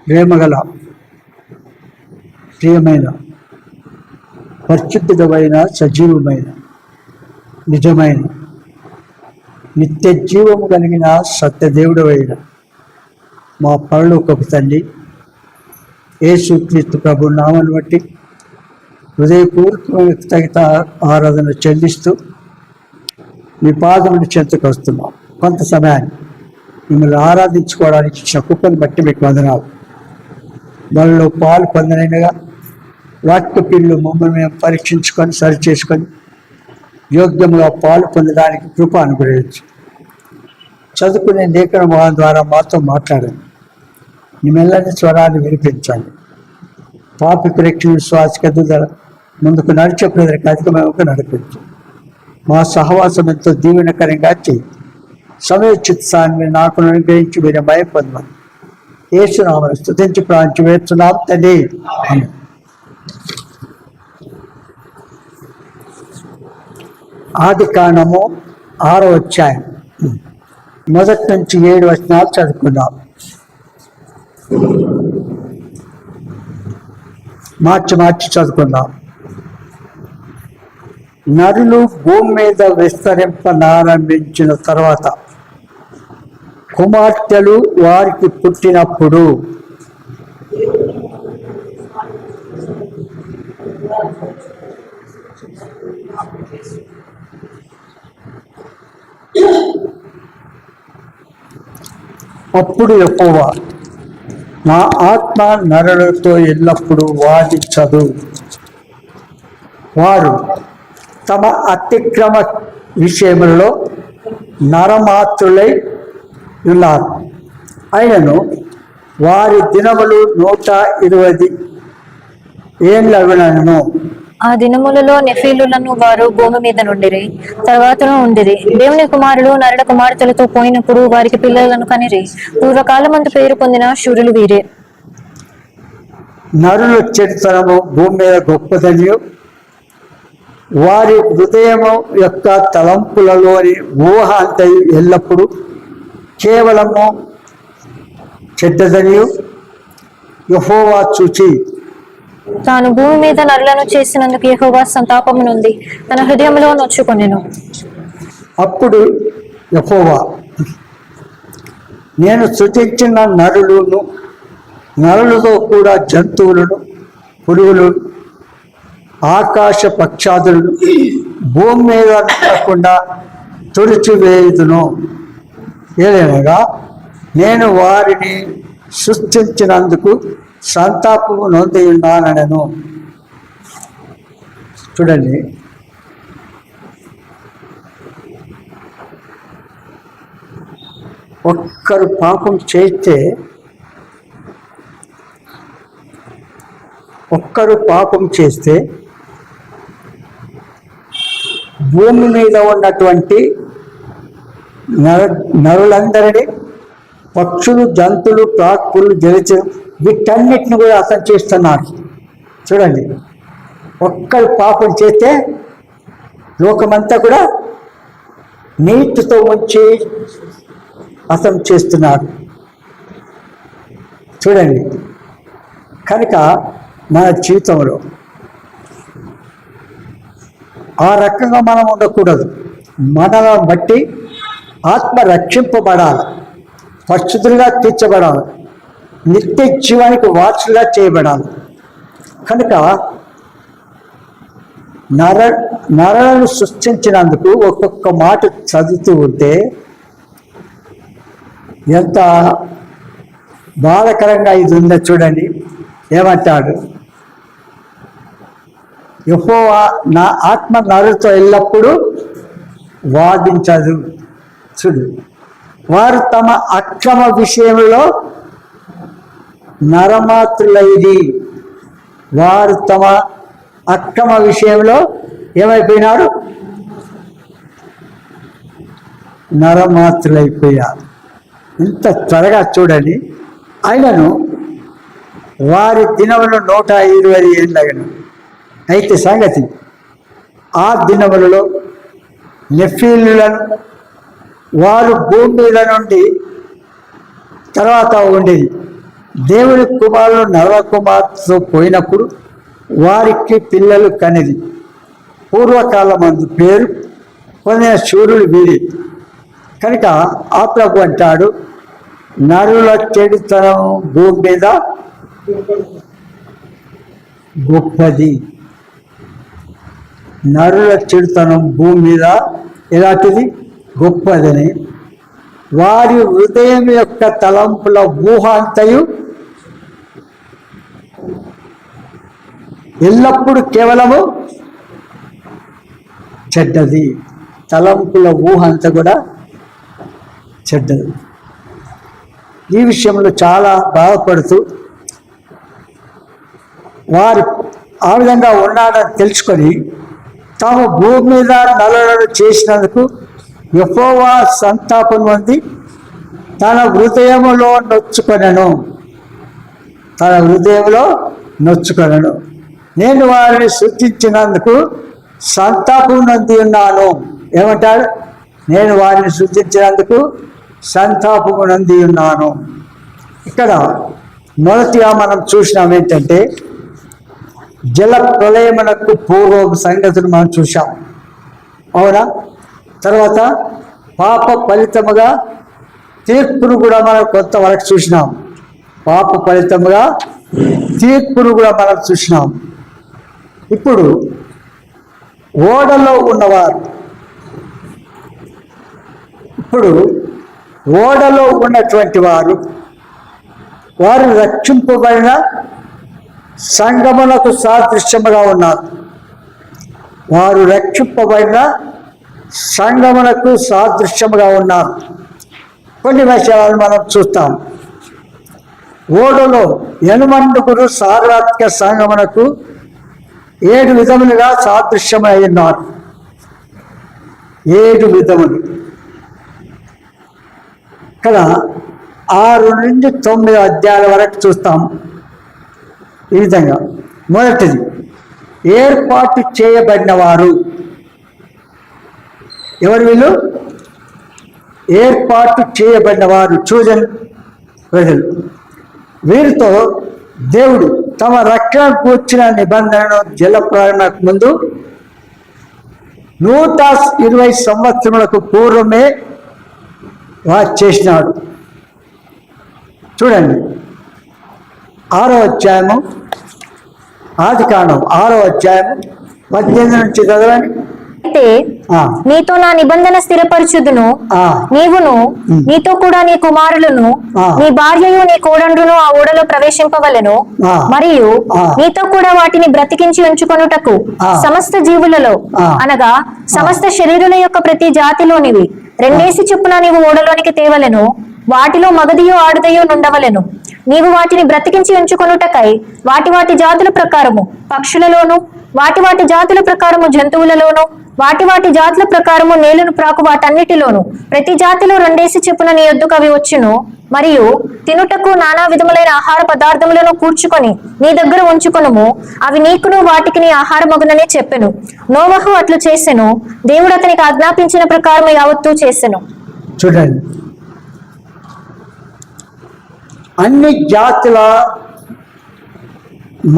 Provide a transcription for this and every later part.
ప్రేమగల ప్రియమైన పరిశుద్ధమైన సజీవమైన నిజమైన నిత్య జీవము కలిగిన సత్యదేవుడైన మా పరలోకపు తండ్రి యేసుక్రీస్తు ప్రభు నామను బట్టి హృదయపూర్వకమైన తగిన ఆరాధన చెల్లిస్తూ మీ పాదముని చెంతకు వస్తున్నాం. కొంత సమయాన్ని మిమ్మల్ని ఆరాధించుకోవడానికి ఇచ్చిన కృపను బట్టి మీకు వందనాలు. వాళ్ళలో పాలు పొందనగా వాక్య పిల్లలు మమ్మల్ని మేము పరీక్షించుకొని సరిచేసుకొని యోగ్యంగా పాలు పొందడానికి కృప అనుగ్రహించు. చదువుకునే లేఖన భావం ద్వారా మాతో మాట్లాడండి. మీ మెల్లని స్వరాన్ని వినిపించండి. పాపికి రక్షణ విశ్వాసకి ఎదుగుదల ముందుకు నడిచే ప్రజలకు అధికమేమకు నడిపించు. మా సహవాసం ఎంతో దీవెనకరంగా చేయి. సమయోచిత్సాన్ని నాకు అనుగ్రహించి మీరు భయం పొందమని యేసునామమున స్తుతించి ప్రార్థించి వేడుచున్నాం తండ్రి. ఆదికాండము 6వ అధ్యాయం 1 నుంచి 7 వచనాలు చదువుకుందాం. మార్చి చదువుకుందాం. నరులు భూమి మీద విస్తరింపనారంభించిన తర్వాత కుమార్తెలు వారికి పుట్టినప్పుడు అప్పుడు యెహోవా నా ఆత్మ నరులతో ఎల్లప్పుడూ వాదించదు. వారు తమ అతిక్రమ విషయములలో నరమాత్రులై ఉన్నారు. అయినను వారి దినములు 120 ఏళ్ళగునను. ఆ దినములలో నెఫీలులను వారు భూమి మీద నుండిరి, తర్వాతను ఉండిరి. దేవుని కుమారులు నరుల కుమార్తెలతో పోయినప్పుడు వారికి పిల్లలను కనిరి. పూర్వకాలమందు పేరు పొందిన శూరులు వీరే. నరుల చెడుతనము భూమి మీద గొప్పదనియు వారి హృదయము యొక్క తలంపులలోని ఊహ అంతయు ఎల్లప్పుడూ కేవలము చెడ్డదనియు యెహోవా చూచి తాను భూమి మీద నరులను చేసినందుకు యెహోవా సంతాపము నుండి తన హృదయంలో నొచ్చుకొనెను. అప్పుడు యెహోవా నేను సృజించిన నరులతో కూడా జంతువులను, పురుగులను, ఆకాశ పక్షాదులను భూమి మీద ఉండకుండా తుడిచివేయుదును. ఏదనగా నేను వారిని సృష్టించినందుకు సంతాపము నొంది ఉన్నానను. చూడండి, ఒక్కరు పాపం చేస్తే భూమి మీద ఉన్నటువంటి నరులందరినీ, పక్షులు, జంతువులు, ప్రాకులు, జలచరు వీటన్నిటిని కూడా అతను చేస్తున్నారు. చూడండి, ఒక్కరు పాపం చేస్తే లోకమంతా కూడా నీటితో ముంచి అతను చేస్తున్నారు. చూడండి, కనుక మన జీవితంలో ఆ రకంగా మనం ఉండకూడదు. మనలను బట్టి ఆత్మ రక్షింపబడాలి, పరిశుద్ధులుగా తీర్చబడాలి, నిత్య జీవానికి వారసులుగా చేయబడాలి. కనుక నరులను సృష్టించినందుకు ఒక్కొక్క మాట చదువుతూ ఉంటే ఎంత బాధకరంగా ఇది ఉందో చూడండి. ఏమంటాడు? యెహోవా నా ఆత్మ నరులతో ఎల్లప్పుడూ వాదించదు. చూడు, వారు తమ అక్రమ విషయంలో నరమాత్రులైది. వారు తమ అక్రమ విషయంలో ఏమైపోయినారు? నరమాత్రులైపోయారు. ఇంత త్వరగా చూడండి. ఆయనను వారి దినములు 120 ఏళ్ళగను. అయితే సంగతి, ఆ దినములలో నెఫీలులను వారు భూమి మీద నుండి తర్వాత ఉండేది. దేవుని కుమారులు నరల కుమార్తెతో పోయినప్పుడు వారికి పిల్లలు కనిది. పూర్వకాలమందు పేరు పొందిన శూరులు వీరి. కనుక ఆ ప్రభు అంటాడు, నరుల చెడుతనం భూమి మీద గొప్పది. నరుల చెడుతనం భూమి మీద ఎలాంటిది? గొప్పదని. వారి హృదయం యొక్క తలంపుల ఊహ అంతయు ఎల్లప్పుడూ కేవలము చెడ్డది. తలంపుల ఊహ అంతా కూడా చెడ్డది. ఈ విషయంలో చాలా బాధపడుతూ వారు ఆ విధంగా ఉన్నాడని తెలుసుకొని తాము భూమి మీద నల్లలను చేసినందుకు యెహోవా సంతాపం పొంది తన హృదయములో నొచ్చుకొనెను. నేను వారిని సృష్టించినందుకు సంతాపం నొంది ఉన్నాను. ఏమంటాడు? నేను వారిని సృష్టించినందుకు సంతాపము నొంది ఉన్నాను. ఇక్కడ మొదటిగా మనం చూసినాం ఏంటంటే, జల ప్రళయమునకు పూర్వ సంగతులు మనం చూసాం, అవునా? తర్వాత పాప ఫలితముగా తీర్పును కూడా మనం కొంతవరకు చూసినాం. పాప ఫలితముగా తీర్పును కూడా మనం చూసినాం. ఇప్పుడు ఓడలో ఉన్నవారు, ఇప్పుడు ఓడలో ఉన్నటువంటి వారు రక్షింపబడిన సంగమునకు సాదృశ్యముగా ఉన్నారు. వారు రక్షింపబడిన సంగమునకు సాదృశ్యముగా ఉన్నారు. కొన్ని విషయాలను మనం చూస్తాం. ఓడలో 8 సార్వత్రిక సంగమునకు 7 విధములుగా సాదృశ్యమై ఉన్నారు. 7 విధములు. ఇక్కడ 6 నుండి 9 అధ్యాయాల వరకు చూస్తాం. ఈ విధంగా మొదటిది, ఏర్పాటు చేయబడిన వారు. ఎవరు వీళ్ళు? ఏర్పాటు చేయబడిన వారు, చూజన్ ప్రజలు. వీరితో దేవుడు తమ రక్షణ కూర్చిన నిబంధనను జలప్రయాణకు ముందు 120 సంవత్సరములకు పూర్వమే చేసినాడు. చూడండి, 6వ అధ్యాయము, ఆదికాండం 6వ అధ్యాయము 18 నుంచి చదవండి. అయితే నీతో నా నిబంధన స్థిరపరచుదును, నీవును నీతో కూడా నీ కుమారులను నీ భార్యయు నీ కోడండ్రును ఆ ఓడలో ప్రవేశింపవలెను. మరియు నీతో కూడా వాటిని బ్రతికించి ఉంచుకొనుటకు సమస్త జీవులలో అనగా సమస్త శరీరుల యొక్క ప్రతి జాతిలోనివి 2 చొప్పున నీవు ఓడలోనికి తేవలెను. వాటిలో మగదియో ఆడదయో నుండవలెను. నీవు వాటిని బ్రతికించి ఉంచుకొనుటకై వాటి జాతుల ప్రకారము పక్షులలోను, వాటి జాతుల ప్రకారము జంతువులలోను, వాటి జాతుల ప్రకారము నేలను ప్రాకు వాటన్నిటిలోను ప్రతి జాతిలో 2 చొప్పున నీ యొద్దకు అవి వచ్చును. మరియు తినుటకు నానా విధములైన ఆహార పదార్థములను కూర్చుకొని నీ దగ్గర ఉంచుకొనుము. అవి నీకును వాటికి నీ ఆహారమగునని చెప్పెను. నోవహు అట్లు చేసెను. దేవుడు అతనికి ఆజ్ఞాపించిన ప్రకారము యావత్తూ చేసెను. చూడండి, అన్ని జాతుల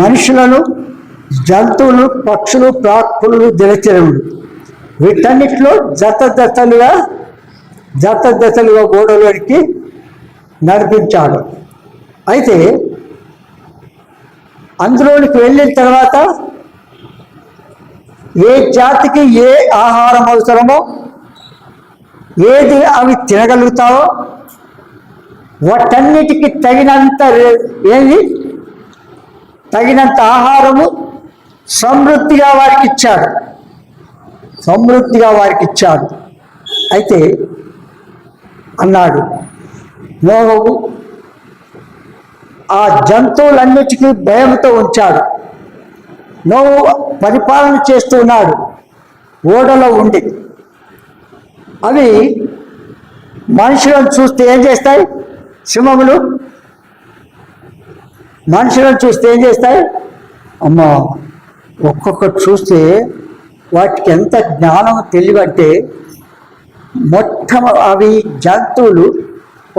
మనుషులను, జంతువులు, పక్షులు, ప్రాకులు, జలచరములు వీటన్నిటిలో జతలుగా గోడలోనికి నడిపించాడు. అయితే అందులోనికి వెళ్ళిన తర్వాత ఏ జాతికి ఏ ఆహారం అవసరమో, ఏది అవి తినగలుగుతావో వాటన్నిటికీ తగినంత ఆహారము సమృద్ధిగా వారికి ఇచ్చాడు. అయితే అన్నాడు నోవహు ఆ జంతువులన్నిటికీ భయంతో ఉంచాడు. నోవహు పరిపాలన చేస్తూ ఉన్నాడు ఓడలో ఉండి. అవి మనుషులను చూస్తే ఏం చేస్తాయి? సింహములు మనుషులను చూస్తే ఏం చేస్తాయి? అమ్మా, ఒక్కొక్కటి చూస్తే వాటికి ఎంత జ్ఞానం తెలివంటే, అవి జంతువులు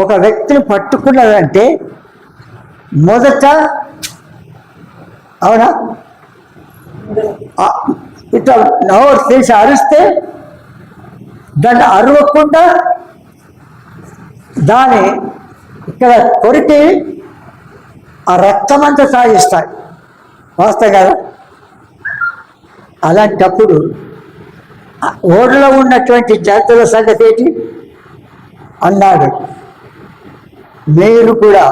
ఒక వ్యక్తిని పట్టుకున్నదంటే మొదట అవునా ఇట్లా నోరు తీసి అరిస్తే దాన్ని అరవకుండా దాని ఇక్కడ కొరికి ఆ రక్తం అంతా సాగిస్తాయి. వాస్తవం కదా? అలాంటప్పుడు ఓడలో ఉన్నటువంటి జంతువుల సంగతి ఏంటి అన్నాడు. మీరు కూడా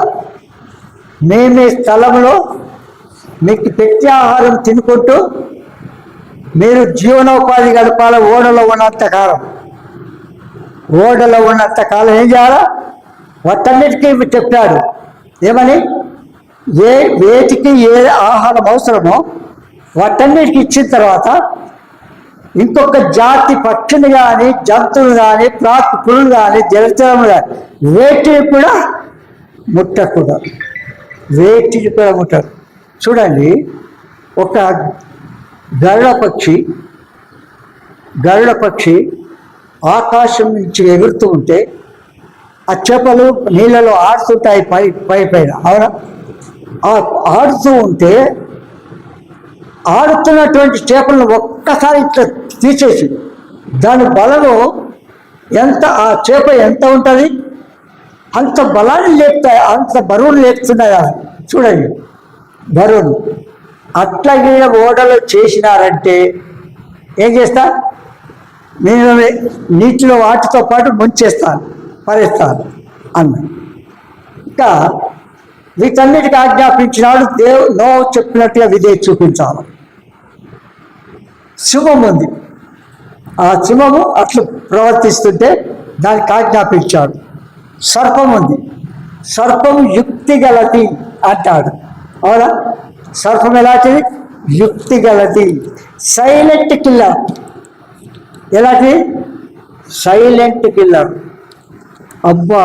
మీ స్థలంలో మీకు తెచ్చే ఆహారం తినుకుంటూ మీరు జీవనోపాధి గడపాల. ఓడలో ఉన్నంతకాలం ఏం చేయాలా? వాటన్నిటికీ చెప్పాడు. ఏమని? వేటికి ఏ ఆహారం అవసరమో వాటన్నిటికి ఇచ్చిన తర్వాత ఇంకొక జాతి పక్షులు కానీ జంతువులు కానీ పురులు కానీ జలచరములు కానీ వేటిని కూడా ముట్టకూడదు. చూడండి, ఒక గరుడ పక్షి ఆకాశం నుంచి ఎగురుతూ ఉంటే ఆ చేపలు నీళ్ళలో ఆడుతుంటాయి పైన. అవునా? ఆడుతూ ఉంటే ఆడుతున్నటువంటి చేపలను ఒక్కసారి ఇట్లా తీసేసి దాని బలము ఎంత, ఆ చేప ఎంత ఉంటుంది అంత బలాన్ని లేపుతాయి, అంత బరువులు లేపుతున్నాయి. చూడండి బరువును. అట్లాగే ఓడలు చేసినారంటే ఏం చేస్తా? నేను నీటిలో వాటితో పాటు ముంచేస్తాను, పరేస్తాను అన్న. ఇంకా వీటన్నిటికీ ఆజ్ఞాపించినాడు. నోవహు చెప్పినట్టుగా విధేయత చూపించాలి. సింహం ఉంది. ఆ సింహము అట్లు ప్రవర్తిస్తుంటే దానికి ఆజ్ఞాపించాడు. సర్పం ఉంది. సర్పం యుక్తి గలది అంటాడు. అవునా? సర్పం ఎలాంటిది? యుక్తి గలది. Silent killer. ఎలాంటి? Silent killer. అబ్బా,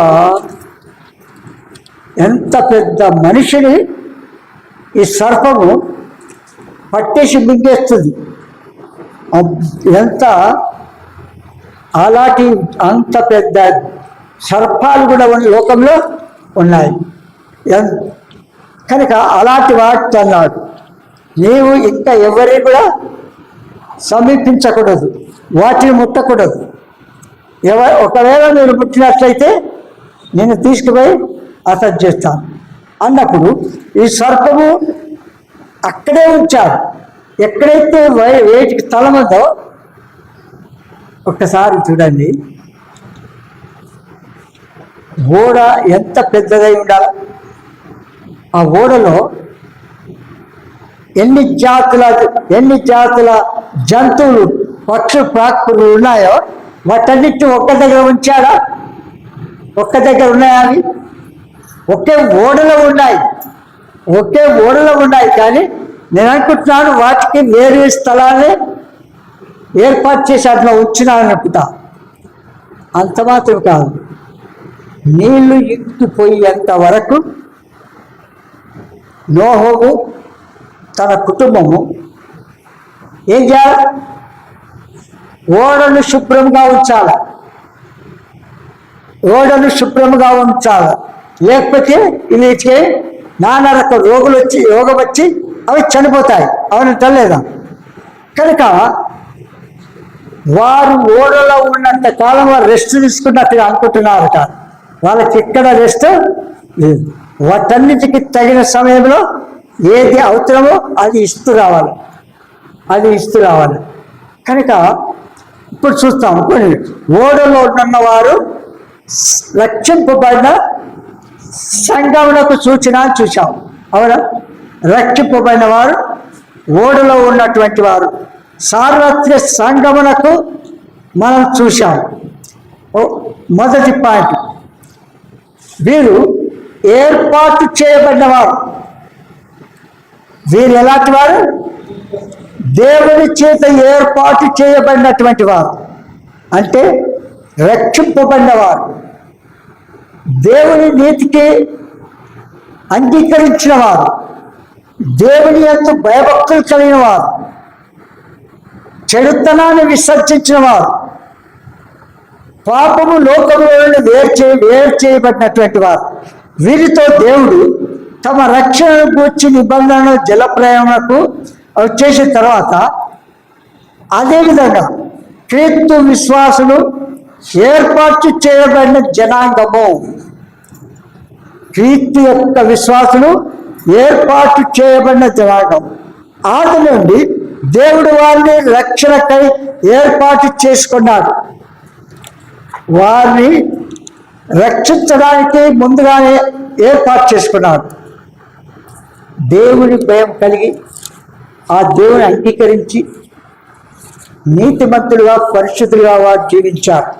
ఎంత పెద్ద మనిషిని ఈ సర్పము పట్టేసి మింగేస్తుంది. ఎంత అలాంటి అంత పెద్ద సర్పాలు కూడా లోకంలో ఉన్నాయి. కనుక అలాంటి వాటితో అన్నాడు, నీవు ఇంకా ఎవరిని కూడా సమీపించకూడదు, వాటిని ముట్టకూడదు. ఒకవేళ మీరు ముట్టినట్లయితే నేను తీసుకుపోయి అతను చేస్తాను అన్నప్పుడు ఈ సర్పము అక్కడే ఉంచాడు. ఎక్కడైతే వేటికి స్థలం ఉందో ఒక్కసారి చూడండి. ఓడ ఎంత పెద్దదై ఉండాలి. ఆ ఓడలో ఎన్ని జాతుల జంతువులు, పక్షులు, ప్రాకులు ఉన్నాయో వాటన్నిటిని ఒక్క దగ్గర ఉంచాడా? ఒక్క దగ్గర ఉన్నాయా? అవి ఒకే ఓడలో ఉన్నాయి. కానీ నేను అనుకుంటున్నాను వాటికి వేరే స్థలాన్ని ఏర్పాటు చేసి అట్లా ఉంచినాను అనుకుంటా. అంత మాత్రం కాదు, నీళ్లు ఇంకిపోయేంత వరకు నోవహు తన కుటుంబము ఏం చేయాలి? ఓడను శుభ్రంగా ఉంచాలి. లేకపోతే వీటికి నానా రకం రోగం వచ్చి అవి చనిపోతాయి. అవునంట లేదా? కనుక వారు ఓడలో ఉన్నంత కాలం వారు రెస్ట్ తీసుకున్నట్టుగా అనుకుంటున్నారట. వాళ్ళకి ఎక్కడ రెస్ట్ లేదు. వాటన్నిటికీ తగిన సమయంలో ఏది అవసరమో అది ఇస్తూ రావాలి. కనుక ఇప్పుడు చూస్తాం, కొన్ని ఓడలో ఉన్నవారు రక్షింపబడిన సంఘమునకు సూచన చూసాం. అవునా? రక్షింపబడిన వారు ఓడలో ఉన్నటువంటి వారు సార్వత్రిక సంఘమునకు మనం చూసాం. మొదటి పాయింట్, వీరు ఏర్పాటు చేయబడినవారు. వీరు ఎలాంటి వారు? దేవుని చేత ఏర్పాటు చేయబడినటువంటి వారు, అంటే రక్షింపబడినవారు, దేవుని నీతికి అంగీకరించిన వారు, దేవుని యందు భయభక్తులు కలిగిన వారు, చెడుతనాన్ని విసర్జించిన వారు, పాపము లోకంలో వేరు చేయబడినటువంటి వారు. వీరితో దేవుడు తమ రక్షణ గూర్చి నిబంధన జలప్రయాణకు చేసిన తర్వాత అదేవిధంగా క్రీస్తు విశ్వాసులు ఏర్పాటు చేయబడిన జనాంగము, క్రీస్తు యొక్క విశ్వాసులు ఏర్పాటు చేయబడిన జనాంగం. ఆది నుండి దేవుడు వారిని రక్షణకై ఏర్పాటు చేసుకున్నాడు. వారిని రక్షించడానికి ముందుగానే ఏర్పాటు చేసుకున్నాడు. దేవుని భయం కలిగి ఆ దేవుని అంగీకరించి నీతిమంతులుగా పరిశుద్ధులుగా వారు జీవించారు.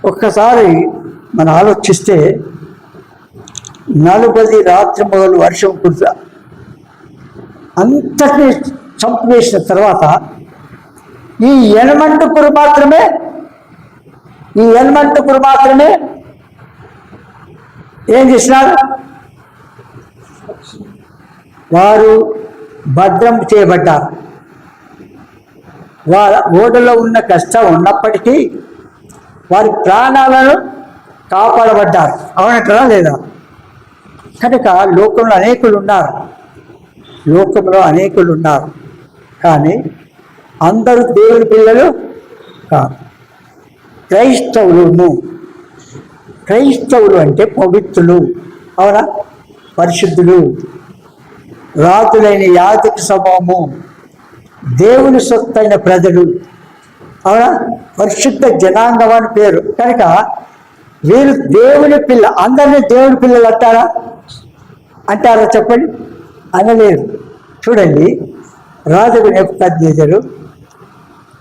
ఒక్కసారి మనం ఆలోచిస్తే 40 రాత్రి మొదలు వర్షం కురుతా అంతటినీ చంపివేసిన తర్వాత ఈ ఎనమంటుకురు మాత్రమే ఏం చేసినారు? వారు భద్రం చేయబడ్డారు. వారి ఓడలో ఉన్న కష్టం ఉన్నప్పటికీ వారి ప్రాణాలను కాపాడబడ్డారు. అవునంటారా లేదా? కనుక లోకంలో అనేకులు ఉన్నారు, కానీ అందరూ దేవుని పిల్లలు కాదు. క్రైస్తవులు అంటే పవిత్రులు, అవునా, పరిశుద్ధులు, రాతులైన యాజక సమూహము, దేవుని సొత్తైన ప్రజలు, అవునా, పరిశుద్ధ జనాంగం అని పేరు. కనుక వీరు దేవుని పిల్ల. అందరినీ దేవుని పిల్లలు అంటారా చెప్పండి? అనలేరు. చూడండి, రాజు నెబుకద్నెజరు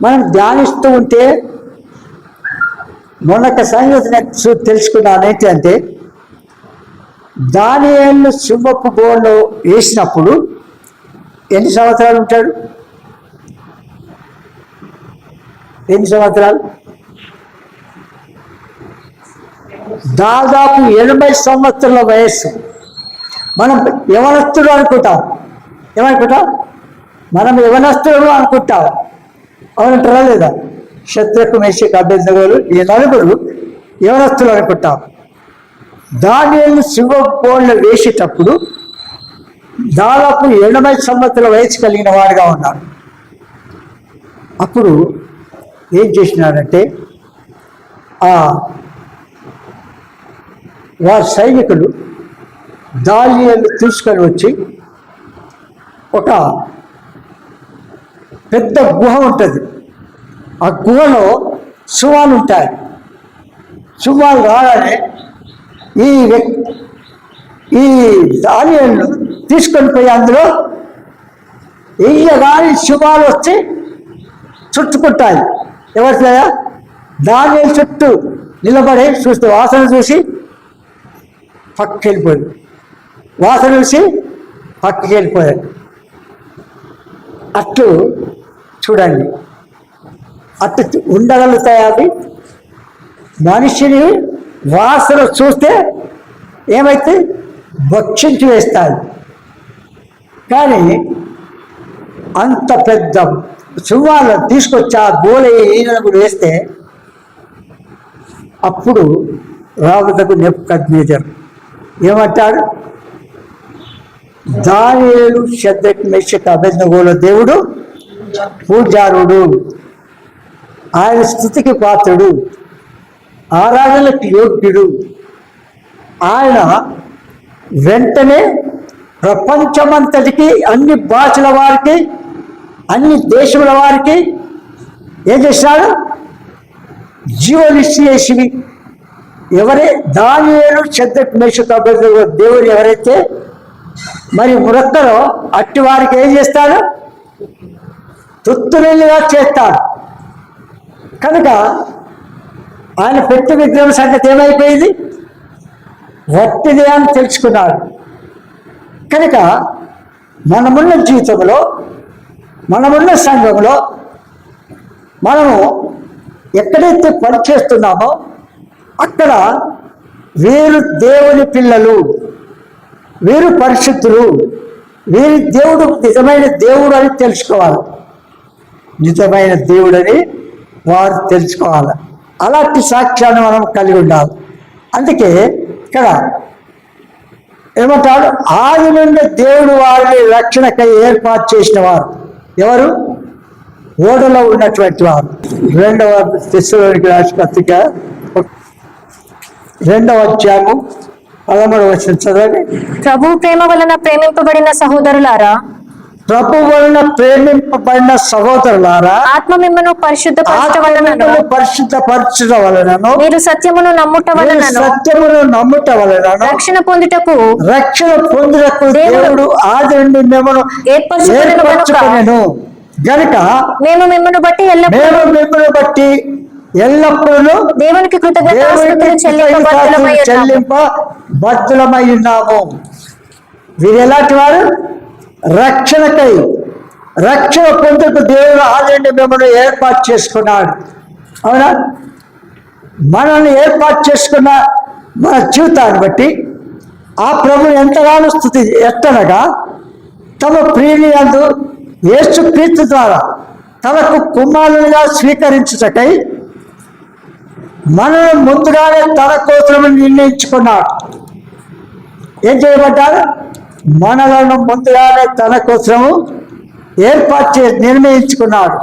మనం ధ్యానిస్తూ ఉంటే మొన్నొక సంగతి తెలుసుకున్నాను. ఏంటంటే దానియేలు సింహపు బోన్లో వేసినప్పుడు ఎన్ని సంవత్సరాలు ఉంటాడు? ఎన్ని సంవత్సరాలు? దాదాపు 80 సంవత్సరాల వయస్సు. మనం యవనస్తులు అనుకుంటాం. ఏమనుకుంటాం? మనం యవనస్తులు అనుకుంటాం. అవునంటారా లేదా? శత్రుకు మేషకు అభ్యర్థులు ఈ 4 యవనస్తులు అనుకుంటాం. దానియేలు సింహపోన్లో వేసేటప్పుడు దాదాపు 80 సంవత్సరాల వయసు కలిగిన వాడుగా ఉన్నాడు. అప్పుడు ఏం చేసినాడంటే వారి సైనికులు దానియేలు తీసుకొని వచ్చి ఒక పెద్ద గుహ ఉంటుంది. ఆ గుహలో శువాలు ఉంటాయి. శువాలు రాగానే ఈ దానియేలును తీసుకొని పోయి అందులో వెయ్యగాని శుభాలు వచ్చి చుట్టుకుంటాయి. ఎవరు? దానియేలు చుట్టూ నిలబడి చూస్తే వాసన చూసి పక్కకి వెళ్ళిపోయాడు. అట్లు చూడండి, అట్టు ఉండగలుగుతాయి. అవి మనిషిని వాసన చూస్తే ఏమైతే భక్షించి వేస్తాయి. కానీ అంత పెద్ద సింహాలను తీసుకొచ్చి ఆ గోలే ఈయనను కూడా వేస్తే అప్పుడు రాజుకు నెబుకద్నెజరు ఏమంటాడు? దానియేలు షద్రకు మేషకు అబేద్నెగోల దేవుడు పూజారుడు, ఆయన స్తుతికి పాత్రుడు, ఆరాధనలకు యోగ్యుడు. ఆయన వెంటనే ప్రపంచమంతటికి, అన్ని భాషల వారికి, అన్ని దేశముల వారికి ఏం చేశాడు? జీవనిశ్చేసివి. ఎవరే? దానియేలు షద్రకు మేషకు అబేద్నెగో దేవుడు ఎవరైతే మరి మురక్కరో అట్టి వారికి ఏం చేస్తాడు? తుత్తులుగా చేస్తాడు. కనుక ఆయన పెట్టు విగ్రహం సంగతి ఏమైపోయింది? వట్టిదే అని తెలుసుకున్నాడు. కనుక మనమున్న జీవితంలో, మనమున్న సంఘంలో మనము ఎక్కడైతే పనిచేస్తున్నామో అక్కడ వీరు దేవుని పిల్లలు, వీరు పరిశుద్ధులు, వీరి దేవుడు నిజమైన దేవుడు అని తెలుసుకోవాలి. నిజమైన దేవుడని వారు తెలుసుకోవాలి. అలాంటి సాక్ష్యాన్ని మనం కలిగి ఉండాలి. అందుకే ఇక్కడ ఏమంటాడు? ఆది నుండి దేవుడు వారిని రక్షణకై ఏర్పాటు చేసిన వారు ఎవరు? ఓడలో ఉన్నటువంటి వారు. 2వ తెస్సలోనికీయులకు రాసిన పత్రిక 2వ అధ్యాయము 13వ వచనం చదవండి. ప్రభు ప్రేమ వలన ప్రేమింపబడిన సహోదరులారా, ప్రభు వలన ప్రేమింపబడిన సహోదరులారా, ఆత్మ మిమ్మను పరిశుద్ధపరచుట వలనను మీరు సత్యమును నమ్ముట వలనను రక్షణ పొందుటకు దేవుడు ఆది నుండి మిమ్మల్ని ఏర్పరచుకొనెను గనుక మేము మిమ్మల్ని బట్టి ఎల్లప్పుడూ దేవునికి కృతజ్ఞతాస్తుతులు చెల్లింపబద్ధులమై ఉన్నాము. వీరు ఎలాంటి వారు? రక్షణ పొందుకు దేవుడు ఆల్రెడీ మిమ్మల్ని ఏర్పాటు చేసుకున్నాడు. అవునా? మనల్ని ఏర్పాటు చేసుకున్న మన జీవితాన్ని బట్టి ఆ ప్రభు ఎంతగానో స్తుతి ఎత్తనగా తమ ప్రియునియందు యేసుక్రీస్తు ద్వారా తనకు కుమారునిగా స్వీకరించుటకై మనల్ని ముందుగానే తన కోసం నిర్ణయించుకున్నాడు. ఏం చేయబడ్డారు? మనలను ముందుగానే తన కోసము ఏర్పాటు చేసి నిర్ణయించుకున్నాడు.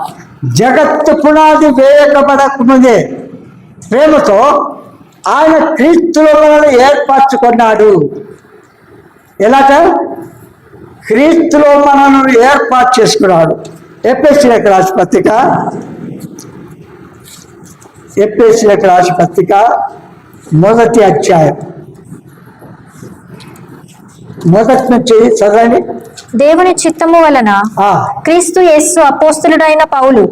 జగత్తు పునాది వేయకబడకముందే ప్రేమతో ఆయన క్రీస్తులో మనల్ని ఏర్పరచుకున్నాడు. ఎలాగ? క్రీస్తులో మనల్ని ఏర్పాటు చేసుకున్నాడు. ఎఫెసీయులకు రాసిన పత్రిక 1వ అధ్యాయం 1 నుంచి చదవండి. దేవుని చిత్తము వలన క్రీస్తు యేసు అపోస్తలుడైన పౌలు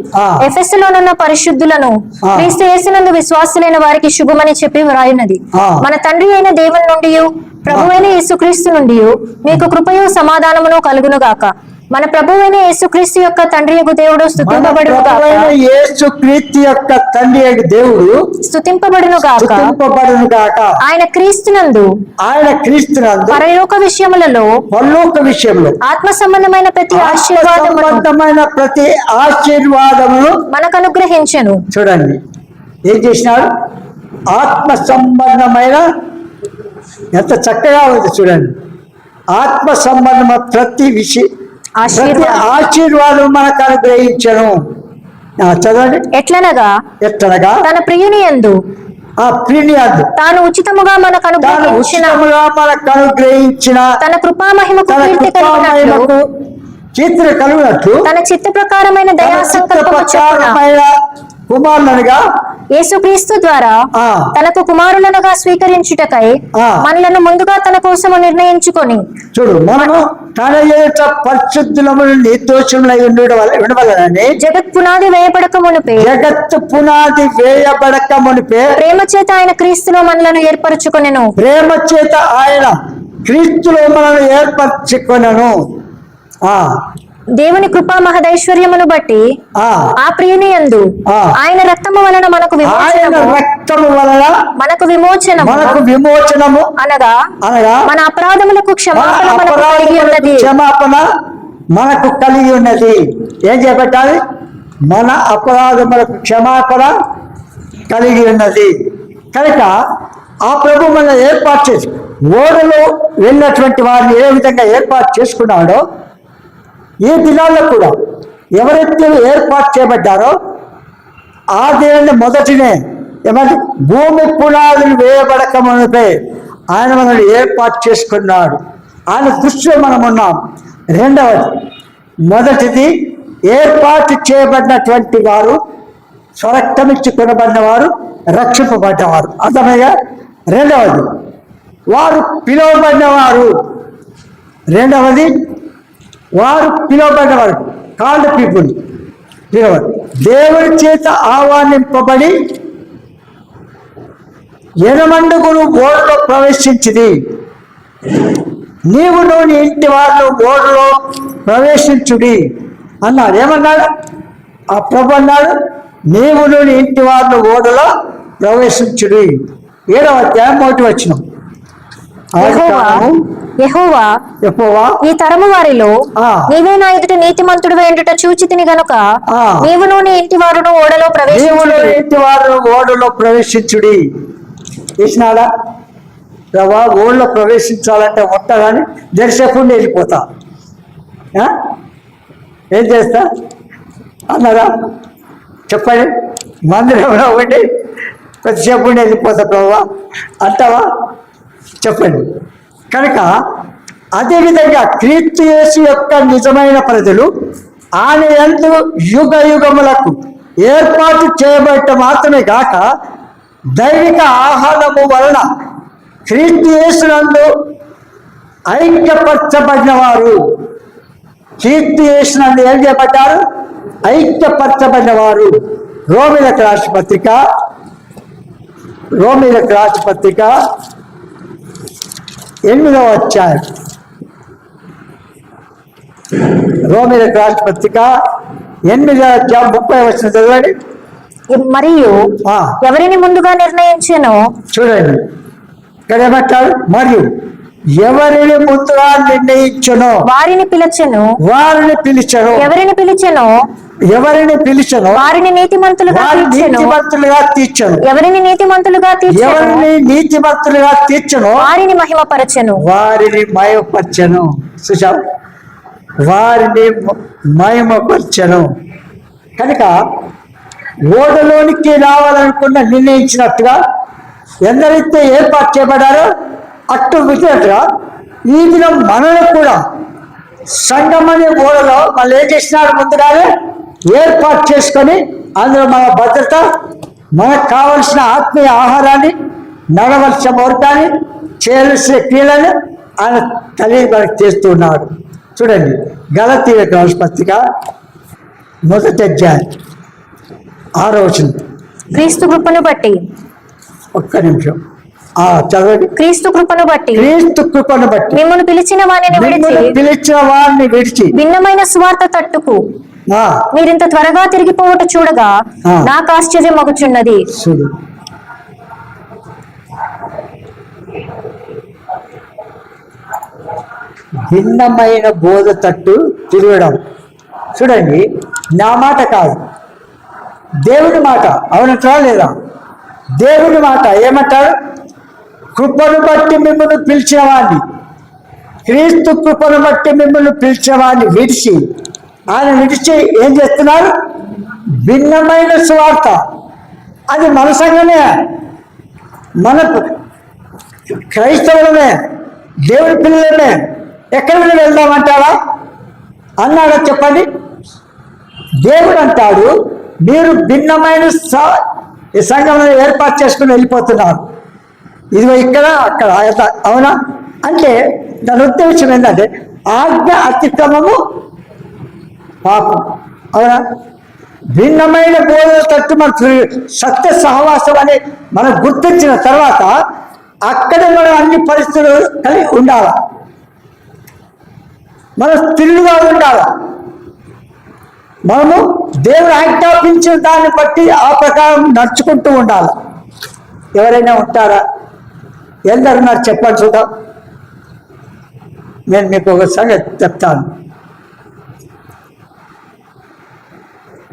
ఎఫెసులోనున్న పరిశుద్ధులను క్రీస్తు యేసునందు విశ్వాసులైన వారికి శుభమని చెప్పి వ్రాయున్నది. మన తండ్రి అయిన దేవుని నుండి ప్రభువైన యేసుక్రీస్తు నుండి మీకు కృపయు సమాధానమును కలుగును గాక. మన ప్రభువైన యేసుక్రీస్తు యొక్క తండ్రి యొక్క దేవుడు స్తుతింపబడును గాక. ఆయన క్రీస్తునందు పరలోక విషయములలో ఆత్మ సంబంధమైన ప్రతి ఆశీర్వాదమును మనకు అనుగ్రహించెను. చూడండి ఏం చేసినాడు? ఆత్మ సంబంధమైన, ఎంత చక్కగా ఉంది చూడండి. ఆత్మ సంబంధమైన ప్రతి ఆశీర్వాదం మనకు అనుగ్రహించను. చదవండి. ఎట్లనగా తన ప్రియుని యందు తాను ఉచితముగా మనకు అనుగ్రహించిన తన కృపా మహిమకు కీర్తి కలుగునట్లు తన చిత్త ప్రకారమైన దయా సంకల్పము కుమారులనుగా యేసుక్రీస్తు ద్వారా తనకు కుమారులనుగా స్వీకరించుటకై మనలను ముందుగా తన కోసము నిర్ణయించుకొని. చూడు, మనము తన ఎదుట పరిశుద్ధులము నిర్దోషములై ఉండవలనని జగత్ పునాది వేయబడక మునిపే ప్రేమ చేత ఆయన క్రీస్తులో మనలను ఏర్పరచుకొనెను. దేవుని కృపా మహదైశ్వర్యమును బట్టి ఆ ప్రియుని యందు ఆయన రక్తము వలన మనకు విమోచనము అనగా మన అపరాధములకు క్షమాపణ మనకు కలిగి ఉన్నది. ఏం చేపట్టాలి? మన అపరాధములకు క్షమాపణ కలిగి ఉన్నది. కనుక ఆ ప్రభు మనల్ని ఏర్పాటు చేసి ఓడలో వెళ్ళినటువంటి వారిని ఏ విధంగా ఏర్పాటు చేసుకున్నాడో ఈ దినాల్లో కూడా ఎవరైతే ఏర్పాటు చేయబడ్డారో ఆ దేవుని మొదటినే ఏమంటే భూమి పునాదులు వేయబడక మునిపే ఆయన మనల్ని ఏర్పాటు చేసుకున్నాడు. ఆయన దృష్టిలో మనం ఉన్నాం. రెండవది, మొదటిది ఏర్పాటు చేయబడినటువంటి వారు, స్వరక్తమిచ్చి కొనబడిన వారు, రక్షింపబడ్డవారు. అర్థమయ్యా? రెండవది, వారు పిలువబడినవారు. రెండవది, వారు పిలువబడ్డవారు, కాల్డ్ పీపుల్. దేవుడి చేత ఆహ్వానింపబడి ఎనమండుగురు ఓడలో ప్రవేశించింది. నీవును నీ ఇంటి వాళ్ళు ఓడలో ప్రవేశించుడి అన్నాడు. ఏమన్నాడు? ఆ ప్రభు అన్నాడు, నీవును నీ ఇంటి వాళ్ళు ఓడలో ప్రవేశించుడి. 7వ అధ్యాయం 1వ వచనం. యెహోవా ఈ తరము వారిలో నీవే నా ఎదుట నీతిమంతుడు వేండుట చూచితిని గనుక నీవును నీ ఇంటి వారును ఓడలో ప్రవేశించుడి. చేసినాడా? ప్రభా ఊళ్ళో ప్రవేశించాలంటే ఉంటానని దర్శకుండా వెళ్ళిపోతా. ఏం చేస్తా అన్నారా చెప్పండి? మందిరంలో ఒకటి కొద్దిసేపు వెళ్ళిపోతా ప్రభా అంటావా? చెప్పండి. కనుక అదేవిధంగా క్రీస్తు యేసు యొక్క నిజమైన ప్రజలు ఆయన యందు యుగ యుగములకు ఏర్పాటు చేయబడటం మాత్రమే కాక దైవిక ఆహారము వలన క్రీస్తు యేసునందు ఐక్యపరచబడిన వారు. క్రీస్తు యేసునందు ఏం చేయబడ్డారు? ఐక్యపరచబడిన వారు. రోమీయులకు రాసిన పత్రిక 8వ అధ్యాయం. రోమీయులకు రాసిన పత్రిక 8వ అధ్యాయం 30వ వచనం చదవండి. మరియు ఎవరిని ముందుగా నిర్ణయించానో చూడండి, ఇక్కడ ఏమంటారు? మరియు ఎవరిని ముందుగా నిర్ణయించను వారిని పిలిచెను. ఎవరిని పిలిచెను వారిని నీతిమంతులుగా తీర్చెను. ఎవరిని నీతిమంతులుగా తీర్చెను వారిని మహిమపరచెను. సుశా వారిని మహిమపరచెను. కనుక ఓడలోనికి రావాలనుకున్న నిర్ణయించినట్టుగా ఎందరైతే ఏర్పాటు చేయబడారో అట్టు విధంగా ఈ దినం మనలో కూడా సంఘం అనే ఓడలో మళ్ళీ ఏం చేసినారు? ముందుగానే ఏర్పాటు చేసుకొని అందులో మన భద్రత, మనకు కావలసిన ఆత్మీయ ఆహారాన్ని, నడవలసిన మార్గాన్ని, చేయాల్సిన క్రియలను ఆయన కలిగి మనకు చేస్తున్నాడు. చూడండి, గలతీయులకు రాసిన పత్రిక 1వ అధ్యాయం 6వ వచనం. క్రీస్తు కృపను బట్టి ఒక్క నిమిషం చదవండి. క్రీస్తు కృపను బట్టి మిమ్మల్ని పిలిచిన వారిని విడిచి భిన్నమైన సువార్త తట్టుకు మీరింత త్వరగా తిరిగిపోవట చూడగా నాకు ఆశ్చర్యం మగుచున్నది. భిన్నమైన బోధ తట్టు తిరగడం. చూడండి, నా మాట కాదు, దేవుని మాట. అవునంటారా లేదా? దేవుని మాట ఏమంటారు? కృపను బట్టి మిమ్మల్ని పిలిచిన వాడిని, క్రీస్తు కృపను బట్టి మిమ్మల్ని పిలిచిన వాడిని విడిచి ఏం చేస్తున్నారు? భిన్నమైన సువార్త. అది మన సంఘమే, మన క్రైస్తవులమే, దేవుని పిల్లలమే. ఎక్కడికి వెళ్దామంటారా అన్నాడో చెప్పండి. దేవుడు అంటాడు, మీరు భిన్నమైన సంఘంలో ఏర్పాటు చేసుకుని వెళ్ళిపోతున్నారు. ఇదిగో ఇక్కడ అక్కడ. అవునా? అంటే దాని ఉద్దేశం ఏంటంటే ఆజ్ఞ అతిక్రమము పాపం. అవునా? భిన్నమైన బోధన తట్టు మన సత్య సహవాసం అని మనం గుర్తించిన తర్వాత అక్కడ మనం అన్ని పరిస్థితులు కలిగి ఉండాలి. మనం స్థిరులుగా ఉండాలి. మనము దేవుడు ఆజ్ఞాపించిన దాన్ని బట్టి ఆ ప్రకారం నడుచుకుంటూ ఉండాలి. ఎవరైనా ఉంటారా? ఎందరున్నారు చెప్పండి చూద్దాం. నేను మీకు ఒక సంగతి చెప్తాను.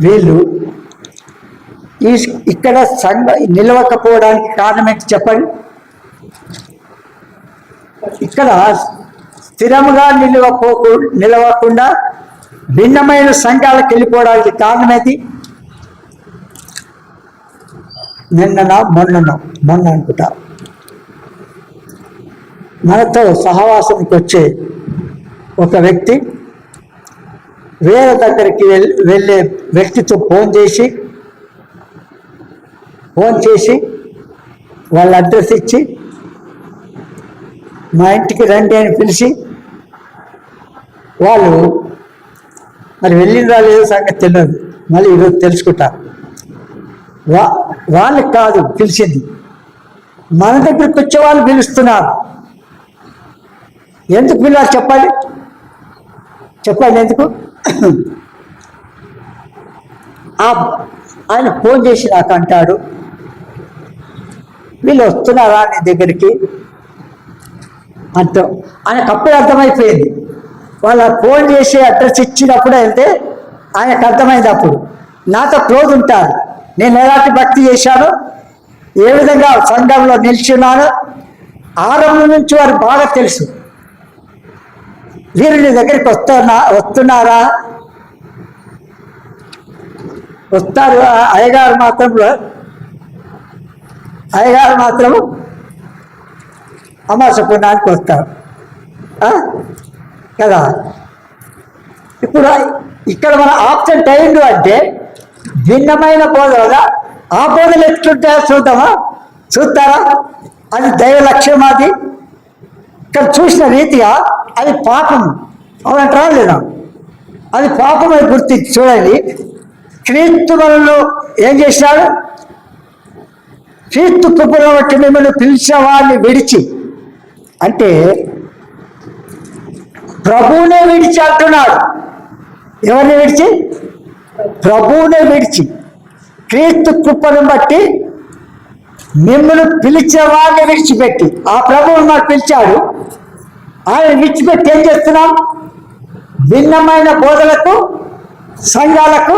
వీళ్ళు ఇక్కడ నిలవకపోవడానికి కారణం ఏంటి చెప్పండి? ఇక్కడ స్థిరముగా నిలవకుండా భిన్నమైన సంఘాలకు వెళ్ళిపోవడానికి కారణమేది? మొన్న అనుకుంటా మనతో సహవాసానికి వచ్చే ఒక వ్యక్తి వేరే దగ్గరికి వెళ్ళే వ్యక్తితో ఫోన్ చేసి వాళ్ళ అడ్రస్ ఇచ్చి మా ఇంటికి రండి అని పిలిచి, వాళ్ళు మరి వెళ్ళిందా లేదో సంగతి తెలియదు, మళ్ళీ ఈరోజు తెలుసుకుంటా. వాళ్ళకి కాదు పిలిచింది, మన దగ్గరికి వచ్చే వాళ్ళు పిలుస్తున్నారు. ఎందుకు పిల్లలు చెప్పండి ఎందుకు? ఆయన ఫోన్ చేసి నాకు అంటాడు, వీళ్ళు వస్తున్నారా నీ దగ్గరికి అంటాం. ఆయనకు అప్పుడే అర్థమైపోయింది. వాళ్ళ ఫోన్ చేసి అడ్రస్ ఇచ్చినప్పుడు వెళ్తే ఆయనకు అర్థమైంది. అప్పుడు నాతో క్లోజ్ ఉంటారు, నేను ఎలాంటి భక్తి చేశాను, ఏ విధంగా సంఘంలో నిల్చున్నాను, ఆరంభం నుంచి వారు బాగా తెలుసు. వీరు నీ దగ్గరికి వస్తున్నారా? వస్తారు. అయ్యగారు మాత్రం అమాస పుణ్యానికి వస్తారు కదా. ఇప్పుడు ఇక్కడ మన ఆప్షన్ అయింది అంటే భిన్నమైన బోధ కదా. ఆ బోధలు ఎట్లుంటాయో చూస్తారా? అది దైవ లక్ష్యం. అది ఇక్కడ చూసిన రీతిగా అది పాపం అవునంటారా లేదా? అది పాపం అని గుర్తించి చూడండి. క్రీస్తు మనల్ని ఏం చేశాడు? క్రీస్తు కృపను బట్టి మిమ్మల్ని పిలిచిన వారిని విడిచి, అంటే ప్రభువునే విడిచి అంటున్నాడు. ఎవరిని విడిచి? ప్రభువునే విడిచి. క్రీస్తు కృపను బట్టి మిమ్మల్ని పిలిచిన వారిని విడిచిపెట్టి, ఆ ప్రభువుని మాకు పిలిచాడు, ఆయన విడిచిపెట్టి ఏం చేస్తున్నాం? భిన్నమైన బోధలకు, సంఘాలకు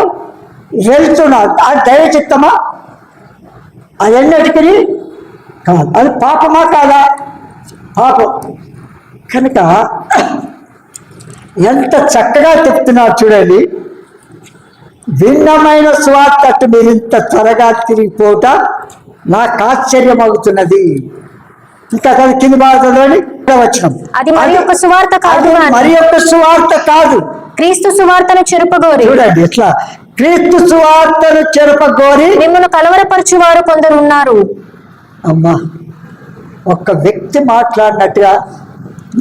వెళ్తున్నాం. అది దైవ చిత్తమా? అది ఎన్నటికీ కాదు. అది పాపమా కాదా? పాపం. కనుక ఎంత చక్కగా చెప్తున్నారు చూడండి. భిన్నమైన స్వార్థ మీరు ఇంత త్వరగా తిరిగిపోట నాకు ఆశ్చర్యం అవుతున్నది. ఇంకా కింది భాగంలోని వచ్చినాం. అది మరి యొక్క సువార్త కాదు, మరి యొక్క సువార్త కాదు, క్రీస్తు సువార్తను చెరుపగోరి. చూడండి ఎట్లా క్రీస్తు సువార్తను చెరుపగోరి మిమ్మల్ని కలవరపరచువారు కొందరు ఉన్నారు. అమ్మా, ఒక వ్యక్తి మాట్లాడినట్టుగా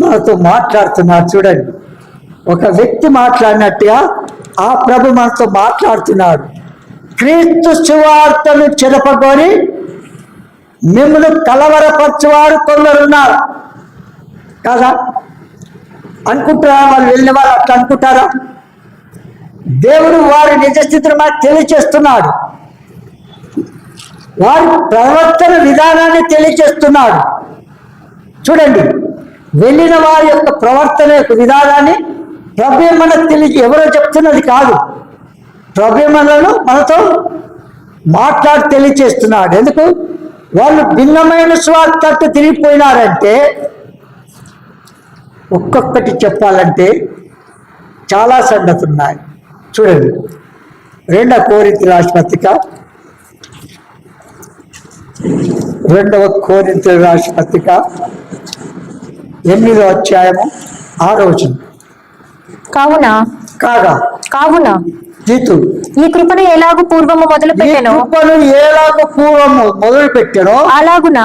మనతో మాట్లాడుతున్నారు. చూడండి, ఒక వ్యక్తి మాట్లాడినట్టుగా ఆ ప్రభు మనతో మాట్లాడుతున్నాడు. క్రీస్తు సువార్తను చెరపగోరి మిమ్మల్ని కలవరపరచువారు కొందరున్నారు కదా. అనుకుంటారా? వాళ్ళు వెళ్ళిన వాళ్ళు అట్లా అనుకుంటారా? దేవుడు వారి నిజస్థితిని మనకు తెలియచేస్తున్నాడు. వారి ప్రవర్తన విధానాన్ని తెలియచేస్తున్నాడు. చూడండి, వెళ్ళిన వారి యొక్క ప్రవర్తన యొక్క విధానాన్ని ప్రభు మనకు ఎవరో చెప్తున్నది కాదు, ప్రభు మనతో మాట్లాడి తెలియచేస్తున్నాడు. ఎందుకు? వాళ్ళు భిన్నమైన స్వార్థ తిరిగిపోయినారంటే, ఒక్కొక్కటి చెప్పాలంటే చాలా సంగతులు ఉన్నాయి. చూడండి, 2 కొరింథీ రాసిన పత్రిక 2 కొరింథీ రాసిన పత్రిక 8వ అధ్యాయము 6వ వచనం. కావున తీతు ఈ కృపను ఎలాగూ పూర్వము మొదలు పెట్టానో అలాగున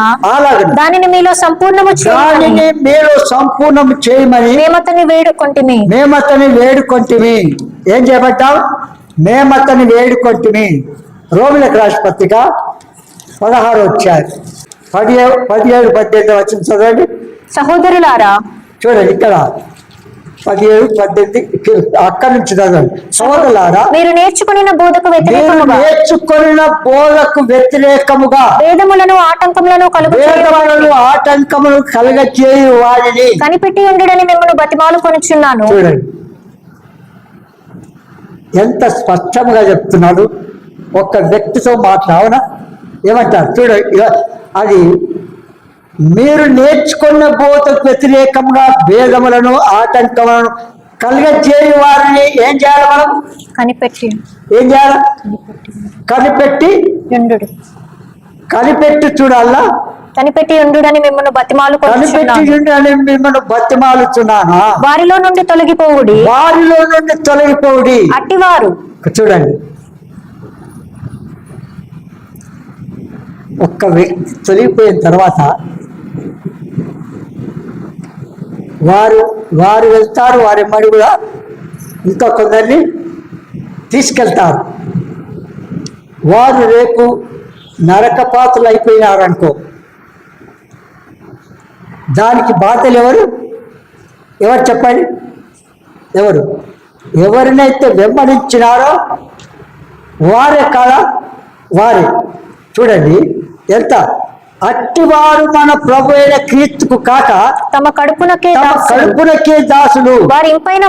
దానిని మీలో సంపూర్ణము చేయమని మేమతని వేడుకొంటిమి. ఏం చేయబట్టాం? మేమతని వేడుకొంటిమి. రోమిలకు రాసిన పత్రిక 16వ అధ్యాయం 17, 18 వచ్చిన చదవండి. సహోదరులారా, చూడండి ఇక్కడ 17, 18 అక్కడి నుంచి చదవండి. సహోదరులారా, మీరు నేర్చుకున్న బోధకు వ్యతిరేకముగా వేదములను ఆటంకములను కలుగచేయు వారిని కనిపెట్టి ఉండడని మిమ్మల్ని బతిమాలు కొనుచున్నాను. చూడండి ఎంత స్పష్టంగా చెప్తున్నాడు. ఒక వ్యక్తితో మాట్లాడవునా ఏమంటారు? చూడండి, అది మీరు నేర్చుకున్న బోధకు వ్యతిరేకంగా భేదములను ఆటంకములను కలుగజేయు వారిని ఏం చేయాలి? మనం ఏం చేయాలి? కనిపెట్టి చూడాలా? కనిపెట్టి ఉండుడని మిమ్మల్ని బతిమాలుచున్నాను. వారిలో నుండి తొలగిపోవుడి. అట్టివారు. చూడండి, ఒక్క వ్యక్తి తొలగిపోయిన తర్వాత వారు వెళ్తారు, వారి మడి కూడా ఇంకా కొందరిని తీసుకెళ్తారు. వారు రేపు నరకపాత్రలు అయిపోయినారనుకో, దానికి బాధ్యులు ఎవరు చెప్పండి? ఎవరినైతే వెంబడించినారో వారే కాదా? వారే. చూడండి ఎంత అట్టివారు మన ప్రభు అయిన క్రీస్తుకు కాక తమ కడుపునకే దాసులు, వారి ఇంపైన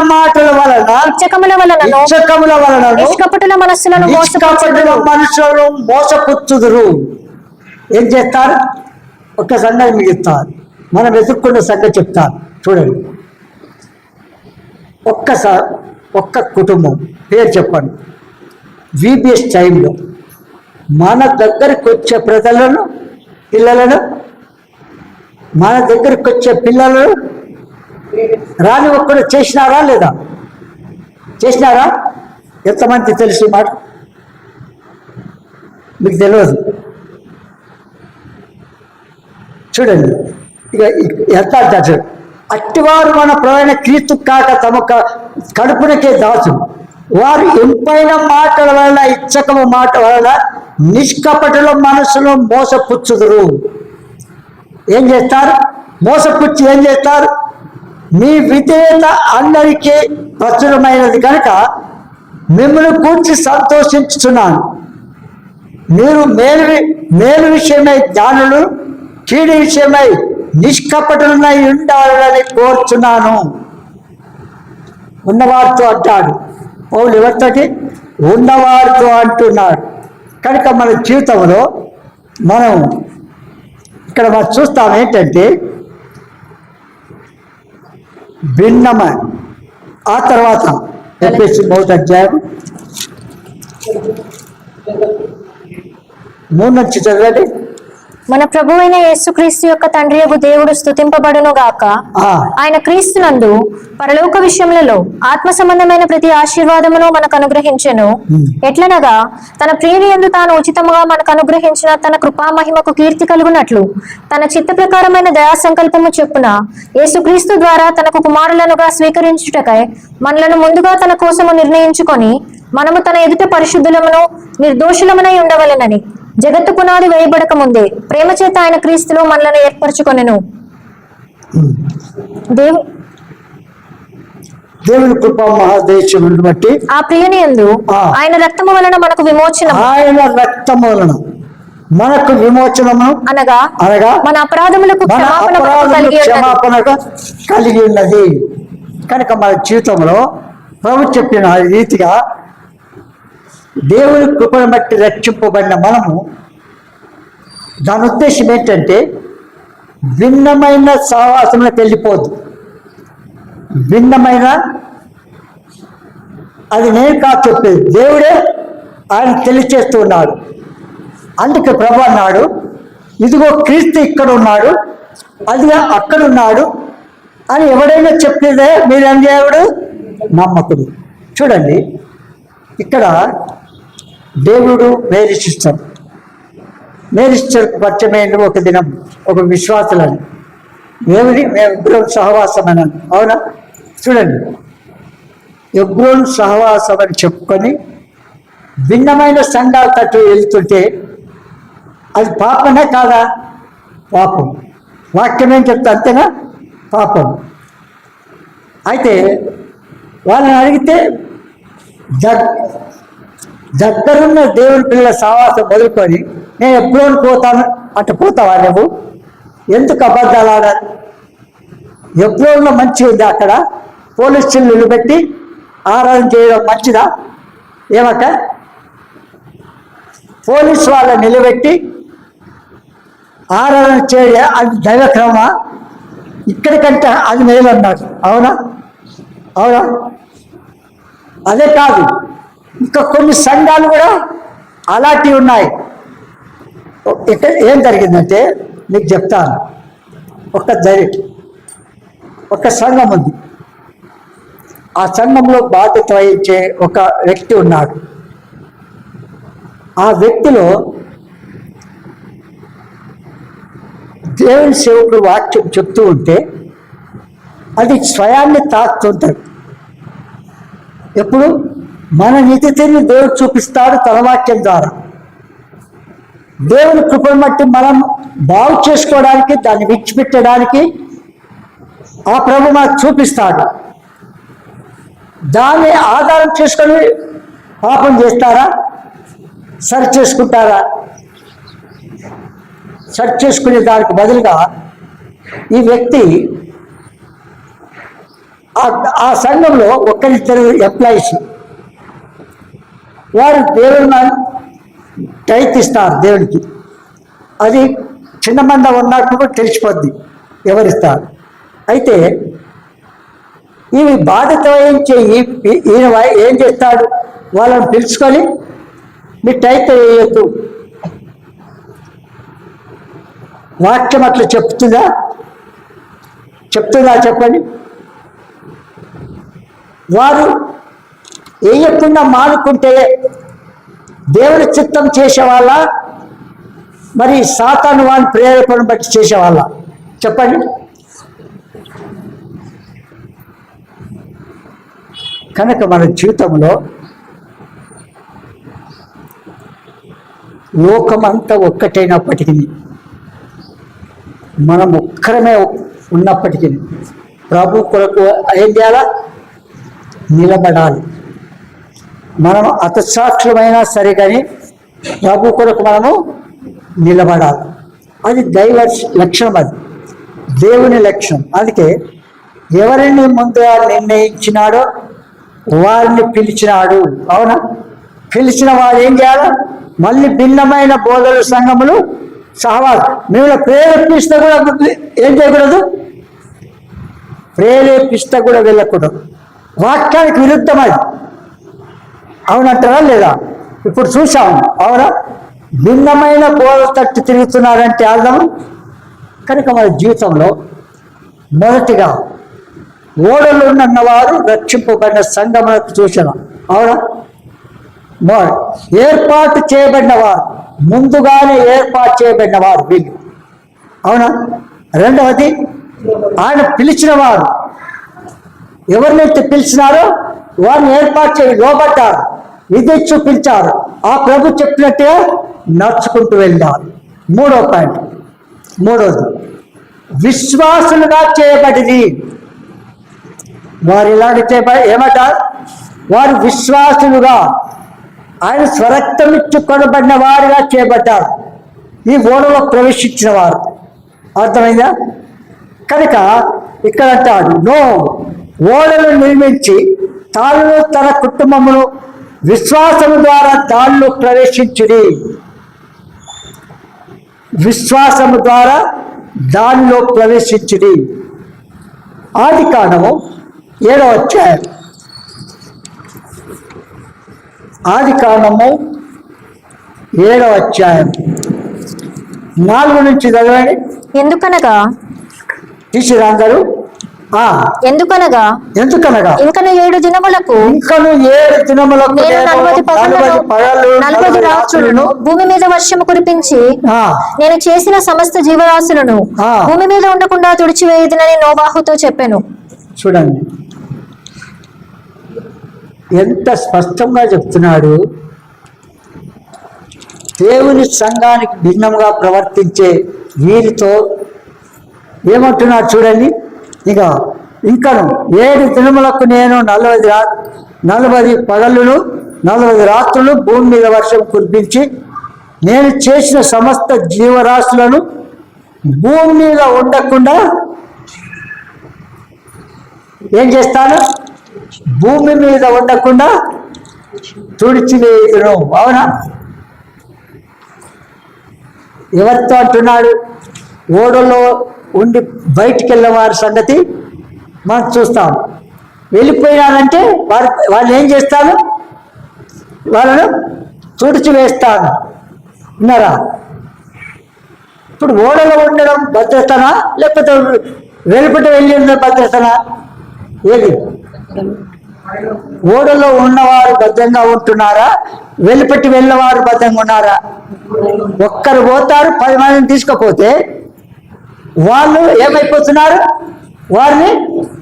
మాటల వలన ఇచ్చకముల వలన నిష్కపటుల మనస్సులను మోసపుచ్చుదురు. ఏం చేస్తారు? ఒక సంగతి మీకు ఇస్తాను, మనం ఎదుర్కొన్న సంగతి చెప్తాను చూడండి. ఒక్క కుటుంబం పేరు చెప్పండి. VBS టైంలో మన దగ్గరికి వచ్చే పిల్లలను మన దగ్గరికి వచ్చే పిల్లలను రాని ఒక్కడు చేసినారా లేదా? చేసినారా? ఎంతమంది తెలుసు మాట? మీకు తెలియదు. చూడండి, ఇక ఎంత అంటారు, అట్టివారు మన ప్రయాణ క్రీస్తు కాక తమ కడుపునకే దాసు, వారు ఎంపైన మాటల వలన ఇచ్చకము మాట వలన నిష్కపటుల మనసులో మోసపుచ్చుదురు. ఏం చేస్తారు? మోసపుచ్చి ఏం చేస్తారు? మీ విధేయత అందరికీ ప్రచురమైనది కనుక మిమ్మల్ని కూర్చి సంతోషించుతున్నాను. మీరు మేలు విషయమై జ్ఞానులు, కీడు విషయమై నిష్కపటులై ఉండాలని కోరుచున్నాను. ఉన్నవారితో అంటాడు పౌలు. ఎవరితోటి? ఉన్నవారితో అంటున్నాడు. కనుక మన జీవితంలో మనం ఇక్కడ మనం చూస్తాం ఏంటంటే భిన్నమైన. ఆ తర్వాత ఎఫెసీ 1వ అధ్యాయం 3 నుంచి చదవండి. మన ప్రభువైన యేసుక్రీస్తు యొక్క తండ్రియగు దేవుడు స్తుతింపబడును గాక. ఆయన క్రీస్తునందు పరలోక విషయములలో ఆత్మ సంబంధమైన ప్రతి ఆశీర్వాదమును మనకు అనుగ్రహించెను. ఎట్లనగా తన ప్రియయందు తాను ఉచితముగా మనకు అనుగ్రహించిన తన కృపా మహిమకు కీర్తి కలుగునట్లు తన చిత్త ప్రకారమైన దయా సంకల్పము చొప్పున యేసుక్రీస్తు ద్వారా తనకు కుమారులనుగా స్వీకరించుటకై మనలను ముందుగా తన కోసము నిర్ణయించుకొని మనము తన ఎదుట పరిశుద్ధులమును నిర్దోషులమునై ఉండవలెనని జగత్తు పునాది వేయబడక ముందే ప్రేమ చేత ఆయన క్రీస్తులో మనలను ఏర్పరచుకొనెను. దేవుని కృపా మహాదేశమును బట్టి ఆ ప్రియనియందు ఆయన రక్తము వలన మనకు విమోచనము, ఆయన రక్తము వలన మనకు విమోచనము అనగా మన అపరాధములకు క్షమాపణగా కలిగి ఉన్నది. కనుక మన జీవితంలో ప్రభు చెప్పిన రీతిగా దేవుని కృపను బట్టి రక్షింపబడిన మనము, దాని ఉద్దేశం ఏంటంటే భిన్నమైన సహవాసంలోకి వెళ్ళిపోద్దు. భిన్నమైన అది నేను కాదు చెప్పేది, దేవుడే ఆయన తెలియచేస్తూ ఉన్నాడు. అందుకే ప్రభు అన్నాడు, ఇదిగో క్రీస్తు ఇక్కడ ఉన్నాడు, అది అక్కడ ఉన్నాడు అని ఎవడైనా చెప్పేదే మీరేం దేవుడు నమ్మకుడు. చూడండి, ఇక్కడ దేవుడు మేరీ సిస్టర్ పరిచయమైన ఒక దినం ఒక విశ్వాసులని మేము ఎగ్రోన్ సహవాసం అని. అవునా? చూడండి, ఎగ్రోన్ సహవాసం అని చెప్పుకొని భిన్నమైన సంఘాల తట్టు వెళ్తుంటే అది పాపమే కాదా? పాపం. వాక్యం ఏం చెప్తా, అంతేనా? పాపం. అయితే వాళ్ళని అడిగితే దగ్గరున్న దేవుని పిల్లల సహవాసం మొదలుకొని నేను ఎప్పుడో పోతాను అంటే పోతావా నువ్వు? ఎందుకు అబద్ధాలు ఆడాలి? ఎప్పుడో మంచిగా ఉంది, అక్కడ పోలీసులు నిలబెట్టి ఆరాధన చేయడం మంచిదా? ఏమట పోలీసు వాళ్ళని నిలబెట్టి ఆరాధన చేయ అది దైవక్రమా? ఇక్కడికంటే అది మేలు అన్నాడు. అవునా? అవునా? అదే కాదు, ఇంకా కొన్ని సంఘాలు కూడా అలాంటివి ఉన్నాయి. ఇక్కడ ఏం జరిగిందంటే మీకు చెప్తాను. ఒక సంఘం ఉంది. ఆ సంఘంలో బాధ్యత వహించే ఒక వ్యక్తి ఉన్నాడు. ఆ వ్యక్తిలో దేవుని సేవకుడు వాక్యం చెప్తూ ఉంటే అది స్వయాన్ని తాకుతుంటాడు. ఎప్పుడు మన నితిని దేవుడు చూపిస్తాడు తన వాక్యం ద్వారా. దేవుని కృపను బట్టి మనం బాగు చేసుకోవడానికి, దాన్ని విడిచిపెట్టడానికి ఆ ప్రభు మనకు చూపిస్తాడు. దాన్ని ఆధారం చేసుకొని పాపం చేస్తారా? సరి చేసుకుంటారా? సరి చేసుకునే దానికి బదులుగా ఈ వ్యక్తి ఆ సంఘంలో ఒకరిద్దరు ఎంప్లాయీస్ వారు దేవుని ప్రయత్నిస్తారు దేవునికి. అది చిన్న మంద ఉన్నప్పుడు తెలిసిపోద్ది ఎవరిస్తారు. అయితే ఇవి బాధ్యత వహించే ఈయన ఏం చేస్తాడు, వాళ్ళని పిలుచుకొని మీ టైప్ వేయద్దు, వాక్యం అట్లా చెప్తుందా చెప్పండి. వారు వేయకుండా మానుకుంటే దేవుని చిత్తం చేసేవాళ్ళ, మరి సాతాను వాని ప్రేరేపణ బట్టి చేసేవాళ్ళ చెప్పండి. కనుక మన జీవితంలో లోకమంతా ఒక్కటైనప్పటికీ, మనం ఒక్కరమే ఉన్నప్పటికీ ప్రభు కొరకు ఏం చేయాలా, నిలబడాలి. మనం అతసాక్షులమైనా సరే కానీ ప్రభు కొరకు మనము నిలబడాలి. అది దైవ లక్షణం, అది దేవుని లక్షణం. అందుకే ఎవరిని ముందుగా నిర్ణయించినాడో వారిని పిలిచినాడు. అవునా? పిలిచిన వారు ఏం చేయాలి, మళ్ళీ భిన్నమైన బోధలు సంఘములు సహవాసం. మేము ప్రేరేపిస్తే కూడా ఏం చేయకూడదు, ప్రేరేపిస్తే కూడా వెళ్ళకూడదు. వాక్యానికి విరుద్ధం అది. అవునంటారా లేదా? ఇప్పుడు చూసాము. అవునా? భిన్నమైన బోధ తట్టు తిరుగుతున్నారంటే అర్థం. కనుక మన జీవితంలో మొదటిగా ఓడలు ఉన్నవారు రక్షింపబడిన సంఘములకు సూచన. అవునా? ఏర్పాటు చేయబడినవారు, ముందుగానే ఏర్పాటు చేయబడినవారు వీళ్ళు. అవునా? రెండవది ఆయన పిలిచిన వారు, ఎవరినైతే పిలిచినారో వారిని ఏర్పాటు చేసి లోబడ్డారు, ఇది చూపించారు, ఆ ప్రభు చెప్పినట్టుగా నడుచుకుంటూ వెళ్ళారు. మూడో పాయింట్, మూడోది విశ్వాసులుగా చేయబడింది. వారు ఇలాంటి ఏమంటారు, వారు విశ్వాసులుగా ఆయన స్వరక్తమిచ్చు కొనబడిన వారుగా చేయబడ్డారు, ఈ ఓడలో ప్రవేశించిన వారు. అర్థమైందా? కనుక ఇక్కడ అంటాడు, నో ఓడలు నిర్మించి తాను తన కుటుంబమును విశ్వాసము ద్వారా దానిలో ప్రవేశించుడి. విశ్వాసము ద్వారా దానిలో ప్రవేశించుడి. ఆదికాండము 7వ అధ్యాయం, ఆదికాండము 7వ అధ్యాయం 4 నుంచి చదవండి. ఎందుకనగా తీసిరాందరు. ఎందుకనగా ఇంకను 7 దినములకు నేను 40 పగలు 40 రాత్రులను భూమి మీద వర్షము కురిపించి నేను చేసిన సమస్త జీవరాశులను భూమి మీద ఉండకుండా తుడిచివేయుదునని నోవాహుతో చెప్పాను. చూడండి ఎంత స్పష్టంగా చెప్తున్నాడు. దేవుని సంఘానికి భిన్నంగా ప్రవర్తించే వీరితో ఏమంటున్నాడు చూడండి. ఇంకను 7 దినములకు నేను 40 పగలును 40 రాత్రులు భూమి మీద వర్షం కురిపించి నేను చేసిన సమస్త జీవరాశులను భూమి మీద ఉండకుండా ఏం చేస్తాను, భూమి మీద ఉండకుండా తుడిచివేయుదును. అవునా? ఎవరితో అంటున్నాడు? ఓడలో ఉండి బయటికి వెళ్ళిన వారి సంగతి మనం చూస్తాం. వెళ్ళిపోయినారంటే వాళ్ళు ఏం చేస్తాను, వాళ్ళను తుడిచివేస్తాను. విన్నారా? ఇప్పుడు ఓడలో ఉండడం భద్రతనా, లేకపోతే వెలుపటి వెళ్ళి భద్రతనా? ఏది? ఓడలో ఉన్నవారు భద్రంగా ఉంటున్నారా, వెలుపటి వెళ్ళవారు భద్రంగా ఉన్నారా? ఒక్కరు పోతారు, 10 మందిని తీసుకపోతే వాళ్ళు ఏమైపోతున్నారు, వారిని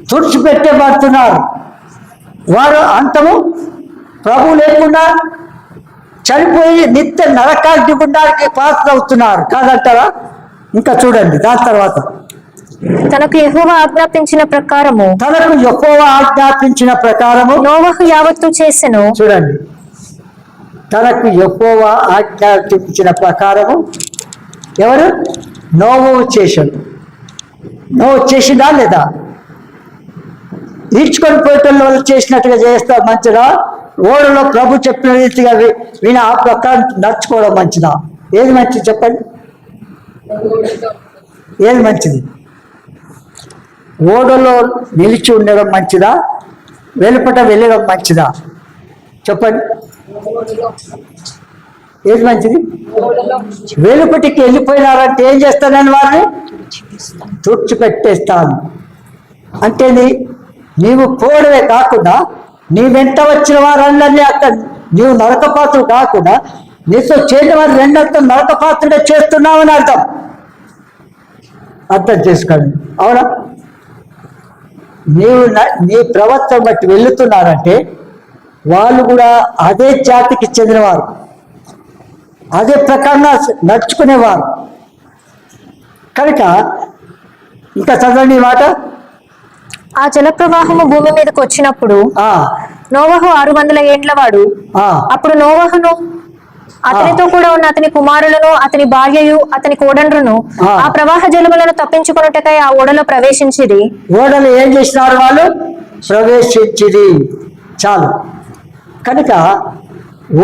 తుడిచిపెట్టబడుతున్నారు. వారు అంతము ప్రభు లేకుండా చనిపోయి నిత్య నరకాగ్ని గుండానికి పాత్ర అవుతున్నారు కాదంటారా? ఇంకా చూడండి, దాని తర్వాత తనకు యెహోవా ఆజ్ఞాపించిన ప్రకారము నోవహు యావత్తు చేసెను. చూడండి, తనకు యెహోవా ఆజ్ఞాపించిన ప్రకారము ఎవరు? నోవహు చేశాడు. నోవహు చేసిందా లేదా? ఈడ్చుకొని పోయేటోళ్ళు వాళ్ళు చేసినట్టుగా చేస్తారు మంచిదా? ఓడలో ప్రభు చెప్పిన రీతిగా విని ఆ ప్రకారం నడుచుకోవడం మంచిదా? ఏది మంచిది చెప్పండి? ఏది మంచిది? ఓడలో నిలిచి ఉండడం మంచిదా, వెలుపట వెళ్ళడం మంచిదా? చెప్పండి, ఏది మంచిది? వెలుపటికి వెళ్ళిపోయినారంటే ఏం చేస్తానని వారిని తుడిచిపెట్టేస్తాను. అంటే నీవు పోవడమే కాకుండా నీ వెంట వచ్చిన వారందరినీ అక్కడ నీవు నరకపాత్రుడు కాకుండా నీతో చేసిన వారు రెండంతా నరకపాత్రుడే చేస్తున్నావని అర్థం చేసుకోండి. అవునా? నీ ప్రవర్తన బట్టి వెళుతున్నారంటే వాళ్ళు కూడా అదే జాతికి చెందినవారు, అదే ప్రకారంగా నడుచుకునేవారు కనుక. ఇంకా చదవండి మాట. ఆ జల ప్రవాహము భూమి మీదకి వచ్చినప్పుడు నోవహు 600 ఏండ్ల వాడు. అప్పుడు నోవహును అతనితో కూడా ఉన్న అతని కుమారులను అతని భార్యయు అతని కోడండ్రును ఆ ప్రవాహ జలములను తప్పించుకొనుటకై ఆ ఓడలో ప్రవేశించిరి. ఓడలు ఏం చేసినారు? వాళ్ళు ప్రవేశించిరి. చాలు. కనుక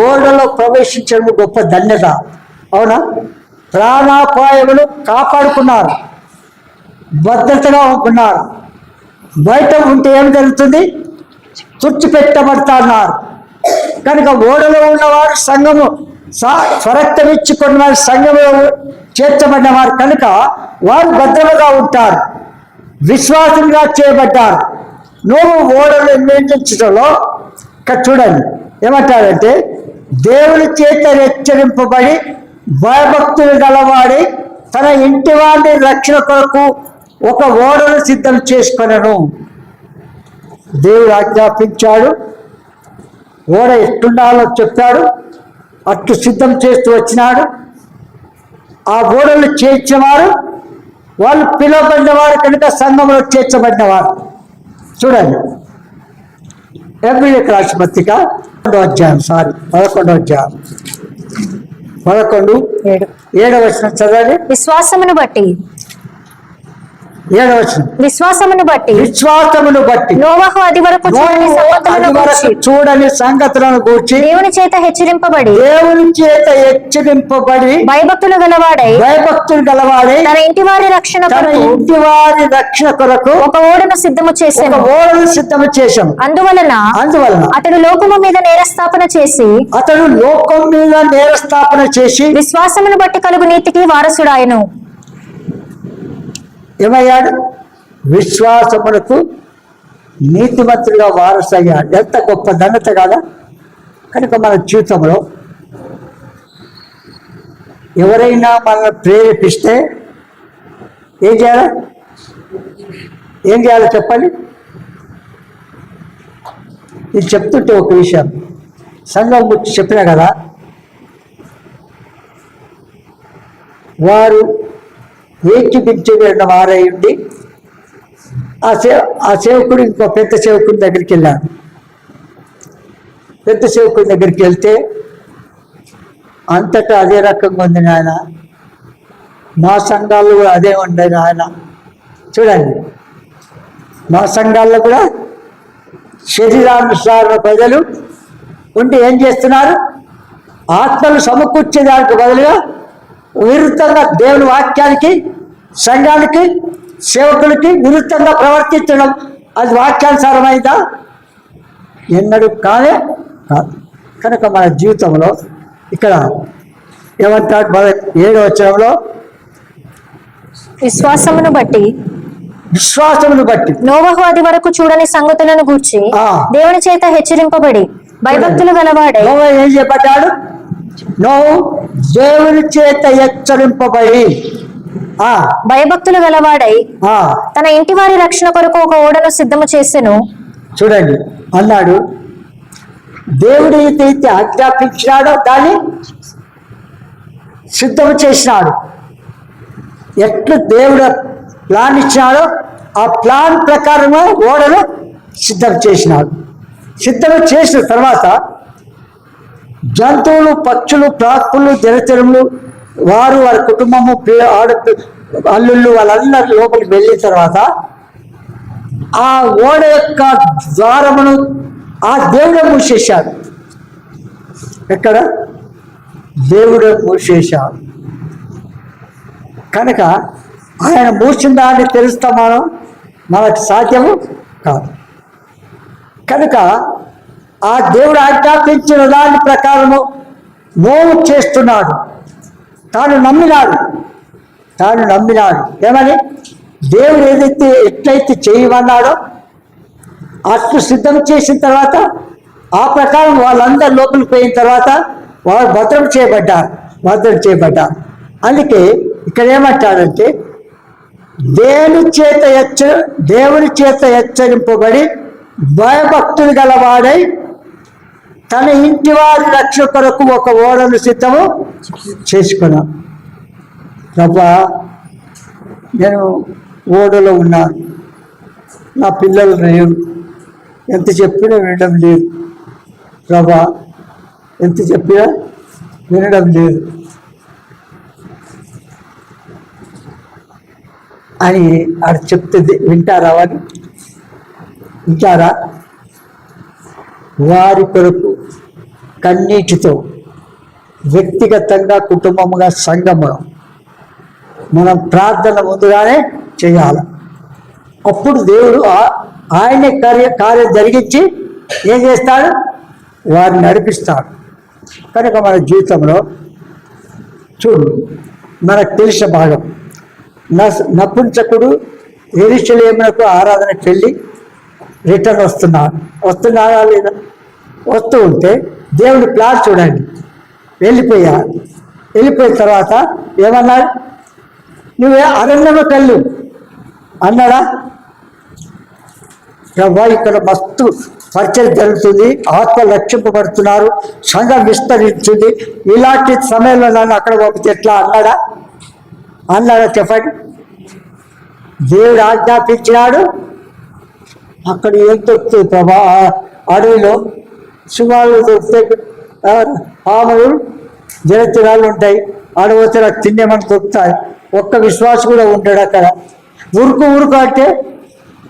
ఓడలో ప్రవేశించడం గొప్ప ధన్యత. అవునా? ప్రాణాపాయములు కాపాడుకున్నారు, భద్రతగా ఉన్నారు. బయట ఉంటే ఏం జరుగుతుంది? తుడిచిపెట్టబడుతున్నారు. కనుక ఓడలో ఉన్నవారు సంఘము స్వరక్తం ఇచ్చుకున్న వారు సంఘంలో చేర్చబడినవారు కనుక వారు భద్రతగా ఉంటారు, విశ్వాసంగా చేయబడ్డారు. నువ్వు ఓడలు నిర్మించడంలో ఇక్కడ చూడండి ఏమంటారంటే, దేవుని చేత హెచ్చరింపబడి భయభక్తులు గలవాడి తన ఇంటి వారిని రక్షణ కొరకు ఒక ఓడను సిద్ధం చేసుకొనను. దేవుడు ఆజ్ఞాపించాడు, ఓడ ఎట్టుండాలో చెప్పాడు, అట్లు సిద్ధం చేస్తూ వచ్చినాడు. ఆ ఓడలు చేర్చినవారు వాళ్ళు పిలువబడినవారు కనుక సంఘంలో చేర్చబడినవారు. చూడండి, ఎబ్రిలకు రాసిన పత్రిక 11వ అధ్యాయం 11:7 వచనం చదవండి. విశ్వాసమును బట్టి 7వ వచనం. విశ్వాసమును బట్టి నోవహు అది వరకు చూడని సంగతులను గూర్చి దేవుని చేత హెచ్చరింపబడి భయభక్తులు గలవాడై తన ఇంటి వారి రక్షణ కొరకు ఒక ఓడను సిద్ధము చేశాను. అందువలన అతడు లోకము మీద నేరస్థాపన చేసి విశ్వాసమును బట్టి కలుగు నీతికి వారసుడాయను. ఏమయ్యాడు? విశ్వాసమునకు నీతిమంతుడిగా వారసయ్యాడు. ఎంత గొప్ప ఘనత కాదా? కనుక మన జీవితంలో ఎవరైనా మనల్ని ప్రేరేపిస్తే ఏం చేయాలో చెప్పండి. ఇది చెప్తుంటే ఒక విషయం సంఘం గురించి చెప్పినా కదా, వారు ఏకీపించబడిన వారై ఉండి ఆ సేవకుడు ఇంకో పెద్ద సేవకుడి దగ్గరికి వెళ్ళాడు. పెద్ద సేవకుడి దగ్గరికి వెళ్తే అంతటా అదే రకంగా ఉంది నాయన, మా సంఘాల్లో కూడా అదే ఉండేది ఆయన. చూడండి, మా సంఘాల్లో కూడా శరీరానుసార ప్రజలు ఉండి ఏం చేస్తున్నారు? ఆత్మలు సమకూర్చేదానికి బదులుగా విరుద్ధంగా దేవుని వాక్యానికి, సంఘానికి, సేవకులకి విరుద్ధంగా ప్రవర్తించడం అది వాక్యానుసారమైందా? ఎన్నడూ కాదు. కనుక మన జీవితంలో ఇక్కడ ఏమంటాడు? 7వ వచనంలో విశ్వాసమును బట్టి నోవహు అది వరకు చూడని సంగతులను గూర్చి దేవుని చేత హెచ్చరింపబడి భయభక్తులు గలవాడై ఏం చెప్పాడు? దేవుని చేత హెచ్చరింపబడి భయభక్తులు గలవాడై తన ఇంటి వారి రక్షణ కొరకు ఒక ఓడను సిద్ధము చేసెను. చూడండి అన్నాడు, దేవుడు ఏదైతే ఆజ్ఞాపించినాడో దాన్ని సిద్ధము చేసినాడు. ఎట్లు దేవుడు ప్లాన్ ఇచ్చినాడో ఆ ప్లాన్ ప్రకారంగా ఓడను సిద్ధం చేసినాడు. సిద్ధం చేసిన తర్వాత జంతువులు, పక్షులు, ప్రాకులు, జలచరములు, వారి కుటుంబము, అల్లుళ్ళు వాళ్ళందరి లోపలికి వెళ్ళిన తర్వాత ఆ ఓడ యొక్క ద్వారమును ఆ దేవుడే మూసేశాడు. ఎక్కడ? దేవుడే మూసేశాడు. కనుక ఆయన మూసిన దాన్ని తెలుస్తాం మనకు సాధ్యము కాదు. కనుక ఆ దేవుడు ఆజ్ఞాపించిన దాని ప్రకారము నోవు చేస్తున్నాడు. తాను నమ్మినాడు. ఏమని? దేవుడు ఎట్లయితే చేయమన్నాడో అట్లు సిద్ధం చేసిన తర్వాత ఆ ప్రకారం వాళ్ళందరూ లోపలికి పోయిన తర్వాత వాళ్ళు భద్రం చేయబడ్డారు. అందుకే ఇక్కడ ఏమంటాడంటే దేవుని చేత హెచ్చరింపబడి భయభక్తులు గలవాడై తన ఇంటి వారి రక్షణ కొరకు ఒక ఓడను సిద్ధము చేసుకున్నాను. ప్రభా, నేను ఓడలో ఉన్నాను, నా పిల్లలు లేరు, ఎంత చెప్పినా వినడం లేదు ప్రభా, ఎంత చెప్పినా వినడం లేదు అని ఆడ చెప్తే వింటారా? వింటారా? వారి కొరకు కన్నీటితో వ్యక్తిగతంగా, కుటుంబముగా, సంఘముగా మనం ప్రార్థన ముందుగానే చేయాలి. అప్పుడు దేవుడు ఆయన కార్యం జరిగించి ఏం చేస్తాడు? వారిని నడిపిస్తాడు. కనుక మన జీవితంలో చూడు, మనకు తెలిసిన భాగం, నపుంసకుడు యెరూషలేమునకు ఆరాధనకు వెళ్ళి రిటర్న్ వస్తున్నాడా లేదా? వస్తూ ఉంటే దేవుడి ప్లాన్ చూడండి. వెళ్ళిపోయిన తర్వాత ఏమన్నాడు? నువ్వే అరణ్యముకు వెళ్ళు అన్నాడా? ప్రభా, ఇక్కడ మస్తు పరిచయం జరుగుతుంది, ఆత్మలు రక్షింపబడుతున్నారు, సంఘం విస్తరించింది, ఇలాంటి సమయంలో నన్ను అక్కడ పంపితే ఎట్లా అన్నాడా? చెప్పండి. దేవుడు ఆజ్ఞాపించినాడు. అక్కడ ఏం దొరుకుతుంది ప్రభా? అడవిలో సింహాలు దొరుకుతాయి, పాములు, జలచరాలు ఉంటాయి. ఆడపోతే నాకు తినేమని దొరుకుతాయి. ఒక్క విశ్వాసం కూడా ఉంటాడు అక్కడ. ఉరుకు అంటే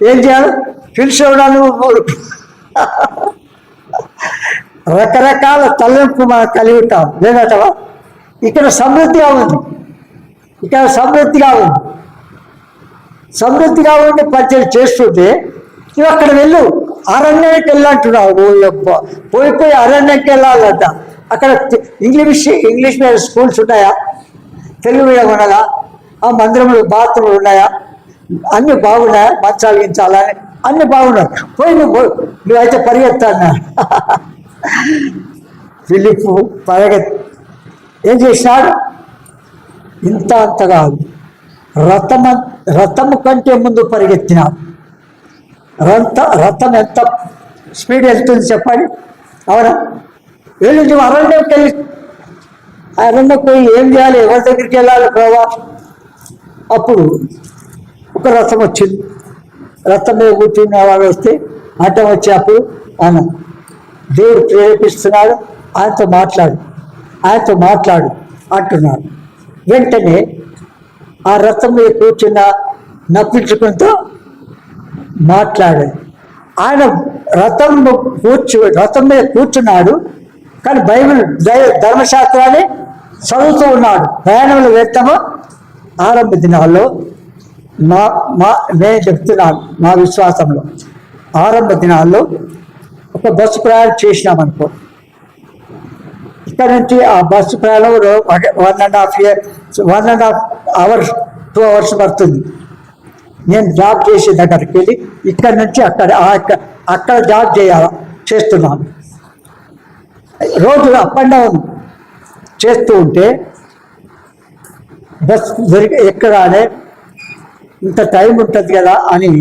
ఏం చేయాలి? పిలిచేవడాలు రకరకాల తలెంపు మనం కలిగి ఉంటాం, లేదటవా? ఇక్కడ సమృద్ధిగా ఉంది. సమృద్ధిగా ఉండి పరిచయం చేస్తుంటే నువ్వు అక్కడ వెళ్ళు, అరణ్యానికి వెళ్ళంటున్నావు. పోయి అరణ్యానికి వెళ్ళాలంట. అక్కడ ఇంగ్లీష్ మీడియం స్కూల్స్ ఉన్నాయా? తెలుగు మీడియం ఉన్నదా? ఆ మందిరంలో బాత్రూమ్లు ఉన్నాయా? అన్నీ బాగున్నాయా? మంచాలు గించాలని అన్నీ బాగున్నాయి. నువ్వైతే పరిగెత్తాను. ఫిలిప్పు ఏం చేసినాడు? అంత కాదు, రథము కంటే ముందు పరిగెత్తినాడు. రథం ఎంత స్పీడ్ వెళ్తుంది చెప్పండి? అవునా? వెళ్ళి అరణ్యంకి వెళ్ళి అరణ్యకు పోయి ఏం చేయాలి? ఎవరి దగ్గరికి వెళ్ళాలి ప్రభా? అప్పుడు ఒక రథం వచ్చింది. రథం మీద కూర్చున్న వాళ్ళు వస్తే అడ్డం వచ్చేప్పుడు ఆయన దేవుడు ప్రేరేపిస్తున్నాడు, ఆయనతో మాట్లాడు అంటున్నాడు. వెంటనే ఆ రథం మీద కూర్చున్న నప్పించుకుంటూ మాట్లాడాడు. ఆయన రథం మీద కూర్చున్నాడు, కానీ బైబిల్ ధర్మశాస్త్రాన్ని చదువుతూ ఉన్నాడు. ప్రయాణంలో వెళ్తాము ఆరంభ దినాల్లో నేను చెప్తున్నాను, నా విశ్వాసంలో ఆరంభ దినాల్లో ఒక బస్సు ప్రయాణం చేసినామనుకో, ఇక్కడ నుంచి ఆ బస్సు ప్రయాణంలో 1.5 hours 2 hours పడుతుంది. నేను జాబ్ చేసే దగ్గరికి వెళ్ళి ఇక్కడ నుంచి అక్కడ జాబ్ చేస్తున్నాను. రోజు అప్ అండ్ డౌన్ చేస్తూ ఉంటే బస్ ఎక్కగానే ఇంత టైం ఉంటుంది కదా అని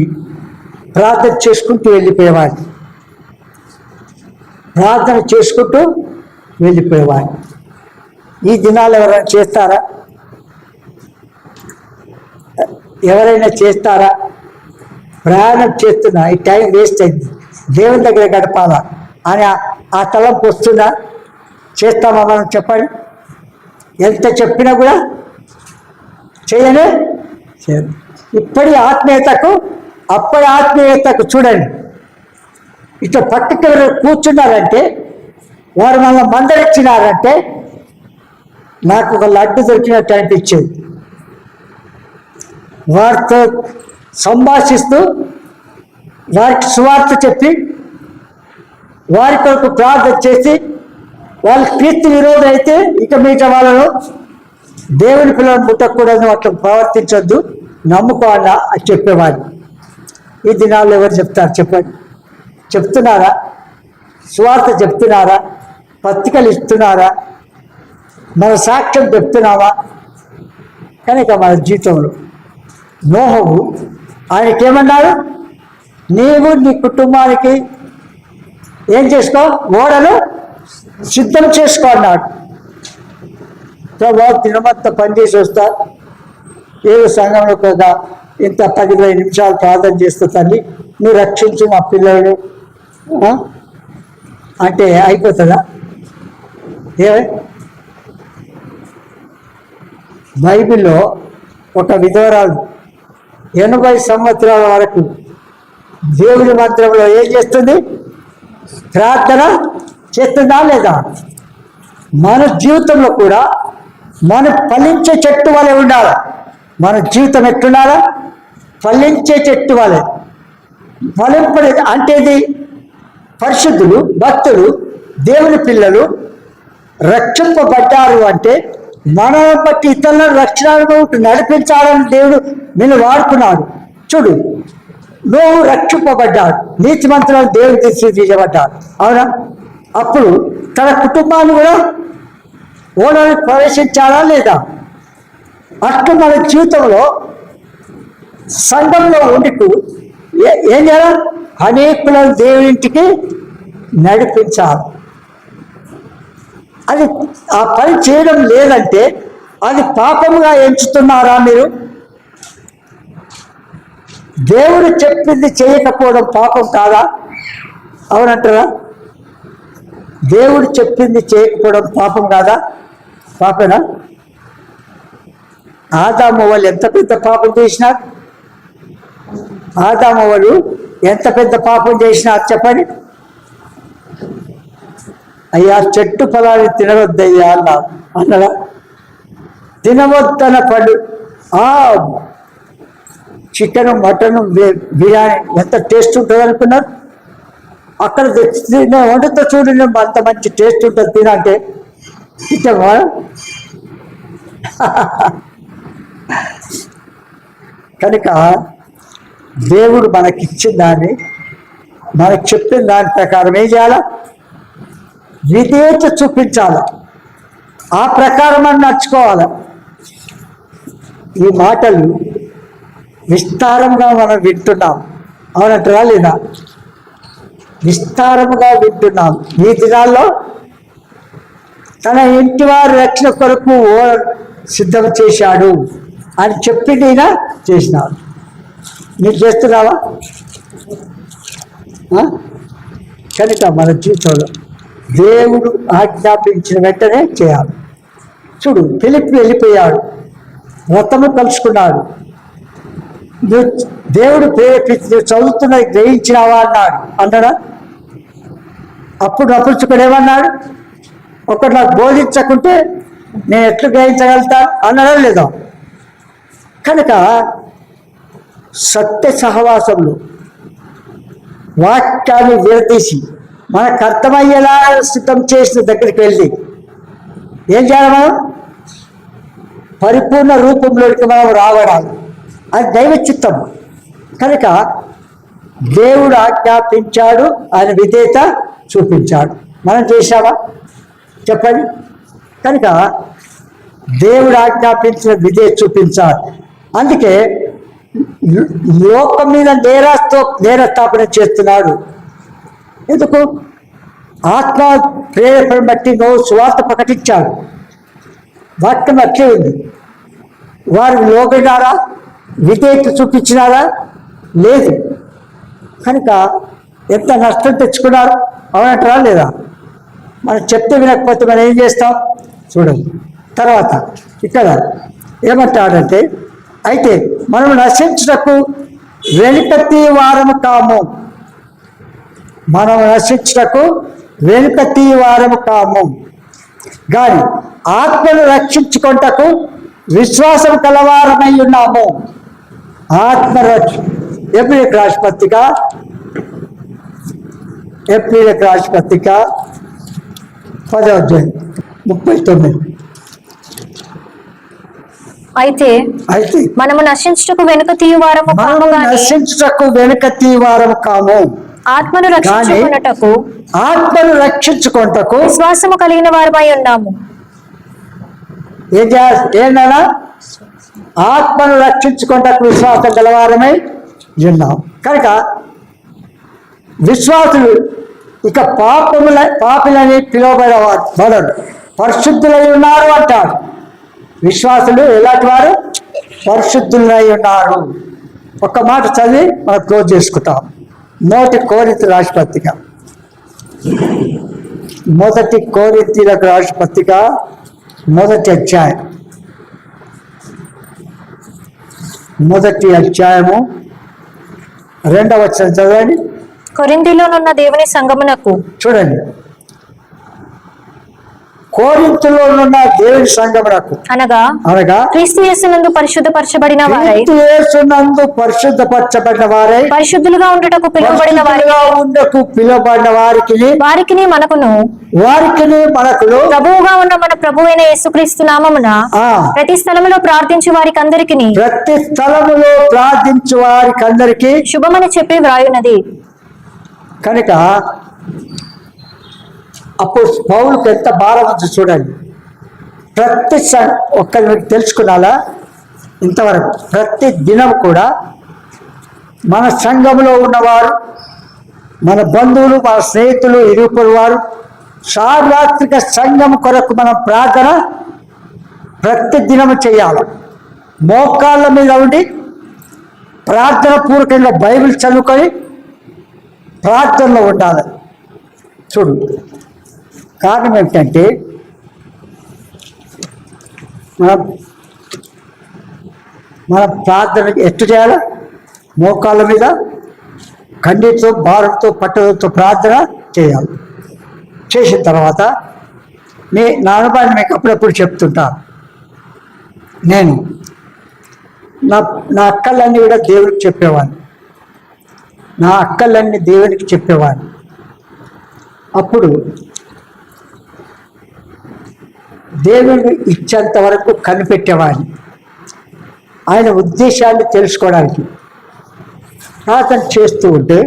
ప్రార్థన చేసుకుంటూ వెళ్ళిపోయేవాడిని. ఈ దినాలు ఎవరైనా చేస్తారా? ప్రయాణం చేస్తున్నా ఈ టైం వేస్ట్ అయింది, దేవుని దగ్గర గడపాలా అని ఆ తలంపు వస్తుందా? చేస్తామా మనం? చెప్పండి. ఎంత చెప్పినా కూడా చేయనే చేయదు. ఇప్పటి ఆత్మీయతకు అప్పటి ఆత్మీయతకు చూడండి. ఇట్లా పక్కకి కూర్చున్నారంటే, వారు మళ్ళీ మందలిచ్చినారంటే నాకు ఒక లడ్డు దొరికినట్టు అనిపించేది. వారితో సంభాషిస్తూ వారికి సువార్త చెప్పి వారి కొరకు ప్రార్థన చేసి వాళ్ళ కీర్తి విరోధం అయితే ఇక మిగతా వాళ్ళను దేవుని పిల్లలను ముట్టకూడదు, అట్లా ప్రవర్తించొద్దు, నమ్ముకోవాలా అని చెప్పేవాడిని. ఈ దినాల్లో ఎవరు చెప్తారు చెప్పండి? చెప్తున్నారా? సువార్త చెప్తున్నారా? పత్రికలు ఇస్తున్నారా? మన సాక్ష్యం చెప్తున్నావా? కనుక మన జీవితంలో నోహవు ఆయనకేమన్నారు? నీవు నీ కుటుంబానికి ఏం చేసుకో, ఓడను సిద్ధం చేసుకో అన్నాడు. ప్రభావ దినమంతా పనిచేసి వస్తా, ఏదో సంఘంలో కదా ఇంత 10-20 నిమిషాలు ప్రార్థన చేస్తా తల్లి, నువ్వు రక్షించు మా పిల్లలు అంటే అయిపోతుందా? బైబిల్లో ఒక విధవరాలు 80 సంవత్సరాల వరకు దేవుని మంత్రంలో ఏం చేస్తుంది? ప్రార్థన చేస్తుందా లేదా? మన జీవితంలో కూడా మన ఫలించే చెట్టు వలె ఉండాలి. మన జీవితం ఎట్టుండాలా? ఫలించే చెట్టు వలె. ఫలింపడే అంటే ఇది పరిశుద్ధులు, భక్తులు, దేవుని పిల్లలు రక్షింపబడ్డారు అంటే మనల్ని బట్టి ఇతరులను రక్షణ నడిపించాలని దేవుడు నిన్ను వాడుకున్నాడు. చూడు, నువ్వు రక్షింపబడ్డాడు, నీతిమంతులను దేవుని తీర్చిదిద్దబడ్డాడు, అవునా? అప్పుడు తన కుటుంబాన్ని కూడా ఓడని ప్రవేశించాలా లేదా? అట్లా మన జీవితంలో సంఘంలో ఉండికు ఏం చేయాలి? అనేకులను దేవునింటికి నడిపించాలి. అది ఆ పని చేయడం లేదంటే అది పాపముగా ఎంచుతున్నారా మీరు? దేవుడు చెప్పింది చేయకపోవడం పాపం కాదా? అవునంటారా? దేవుడు చెప్పింది చేయకపోవడం పాపం కాదా? పాపేనా? ఆదాము వాళ్ళు ఎంత పెద్ద పాపం చేసినారు? ఆదాము వాళ్ళు ఎంత పెద్ద పాపం చేసినారు చెప్పండి. అయ్యా చెట్టు ఫలాన్ని తినవద్దయ్యా అన్నాడా? తినవద్దన పడు. చికెన్, మటన్, బిర్యానీ ఎంత టేస్ట్ ఉంటుంది అనుకున్నారు? అక్కడ వండుతో చూడు, అంత మంచి టేస్ట్ ఉంటుంది తినంటే తింటామా? కనుక దేవుడు మనకిచ్చిన దాన్ని, మనకు చెప్పిన దాని ప్రకారం ఏం చేయాలా? విధేయత చూపించాల, ఆ ప్రకారం మనం నడుచుకోవాలి. ఈ మాటలు విస్తారంగా మనం వింటున్నాం, అవునంటారా లేదా? విస్తారముగా వింటున్నాం. ఈ దినాల్లో తన ఇంటి వారి రక్షణ కొరకు సిద్ధం చేశాడు అని చెప్పి నేను చేసినాడు. మీరు చేస్తున్నావా? కనుక మన జీవితంలో దేవుడు ఆజ్ఞాపించిన వెంటనే చేయాలి. చూడు, ఫిలిప్పి వెళ్ళిపోయాడు, రథము కలుసుకున్నాడు. దేవుడు ప్రేరేపించి నువ్వు చదువుతున్నది గ్రహించినావా అన్నాడా? అప్పుడు నపుంచుకుని ఏమన్నాడు? ఒకటి నాకు బోధించకుంటే నేను ఎట్లు గ్రహించగలుగుతా అన్నాడా లేదా? కనుక సత్య సహవాసంలో వాక్యాన్ని విడదీసి మనకు అర్థమయ్యేలా సిద్ధం చేసిన దగ్గరికి వెళ్ళి ఏం చేయాలి? మనం పరిపూర్ణ రూపంలోకి మనం రావడాలి. అది దైవ చిత్తం. కనుక దేవుడు ఆజ్ఞాపించాడు, ఆయన విధేయత చూపించాడు. మనం చేశావా చెప్పండి? కనుక దేవుడు ఆజ్ఞాపించిన విధేయత చూపించాలి. అందుకే లోకం మీద నేరస్థాపన చేస్తున్నాడు. ఎందుకు? ఆత్మ ప్రేరేపణ బట్టి నువ్వు సువార్త ప్రకటించాడు, వాక్యం అట్లే ఉంది. వారు లోబడినారా? విధేయత చూపించినారా? లేదు. కనుక ఎంత నష్టం తెచ్చుకున్నారు, అవునంటారా లేదా? మనం చెప్తే వినకపోతే మనం ఏం చేస్తాం చూడండి. తర్వాత ఇక్కడ ఏమంటాడంటే, అయితే మనం నశించుటకు వెనుకతి వారము కాము. మనం నశించుటకు వెనుకతి వారము కాము కానీ ఆత్మను రక్షించుకొనుటకు విశ్వాసం కలవారమై ఉన్నాము. ఆత్మరక్ష ఏప్రిల్ రాశి పత్రిక, ఏప్రిల్ రాశి పత్రిక 10వ అధ్యాయం 39. అయితే మనము నశించుటకు వెనుక తీయవారము కాము గాని నశించుటకు వెనుక తీయవారము కాము, ఆత్మను రక్షించుకొనుటకు విశ్వాసము కలిగిన వారమై ఉన్నాము. ఏంటన్నా? ఆత్మను రక్షించుకొనుటకు విశ్వాసం గలవారమై ఉన్నాం. కనుక విశ్వాసులు ఇక పాపులని పిలువబడరు, పరిశుద్ధులై ఉన్నారు అంటారు. విశ్వాసులు ఎలాంటి వారు? పరిశుద్ధులై ఉన్నారు. ఒక మాట చదివి మనం క్లోజ్ చేసుకుంటాం. 1 కొరింథీ రాశి పత్రిక, 1 కొరింథీయులకు రాశి పత్రిక 1వ అధ్యాయం, 1వ అధ్యాయము 2వ వచనం చదవండి. కొరింథీలోనున్న దేవుని సంఘమునకు, చూడండి, కోరింథులోనున్న దేవుని సంఘమునకు అనగా క్రీస్తు యేసునందు పరిశుద్ధపరచబడిన వారై, పరిశుద్ధులుగా ఉండుటకు పిలువబడిన వారికి మనకును ప్రభువుగా ఉన్న మన ప్రభువైన యేసుక్రీస్తు నామమున ప్రతి స్థలములో ప్రార్థించు వారికందరికి శుభమని చెప్పి వ్రాయున్నది. కనుక అప్పుడు పౌలుకి ఎంత భారం ఉంది చూడండి. ప్రతి ఒక్కరి మీకు తెలుసుకున్నాలా ఇంతవరకు ప్రతి దినం కూడా మన సంఘంలో ఉన్నవారు, మన బంధువులు, మన స్నేహితులు, ఇరుపురు వారు సార్వత్రిక సంఘం కొరకు మనం ప్రార్థన ప్రతి దినము చేయాలి. మోకాళ్ళ మీద ఉండి ప్రార్థన పూర్వకంగా బైబిల్ చదువుకొని ప్రార్థనలో ఉండాలి. చూడు, కారణం ఏమిటంటే మన ప్రార్థన ఎట్టు చేయాలి? మోకాళ్ళ మీద కన్నీటితో, భారంతో, పట్టుదలతో ప్రార్థన చేయాలి. చేసిన తర్వాత నా అనుభవాన్ని మీకు అప్పుడప్పుడు చెప్తుంటాను. నేను నా అక్కలన్నీ కూడా దేవుడికి చెప్పేవాడిని. నా అక్కలన్నీ దేవునికి చెప్పేవాడిని. అప్పుడు దేవుడు ఇచ్చేంత వరకు కనిపెట్టేవాడిని, ఆయన ఉద్దేశాన్ని తెలుసుకోవడానికి ప్రార్థన చేస్తూ ఉంటే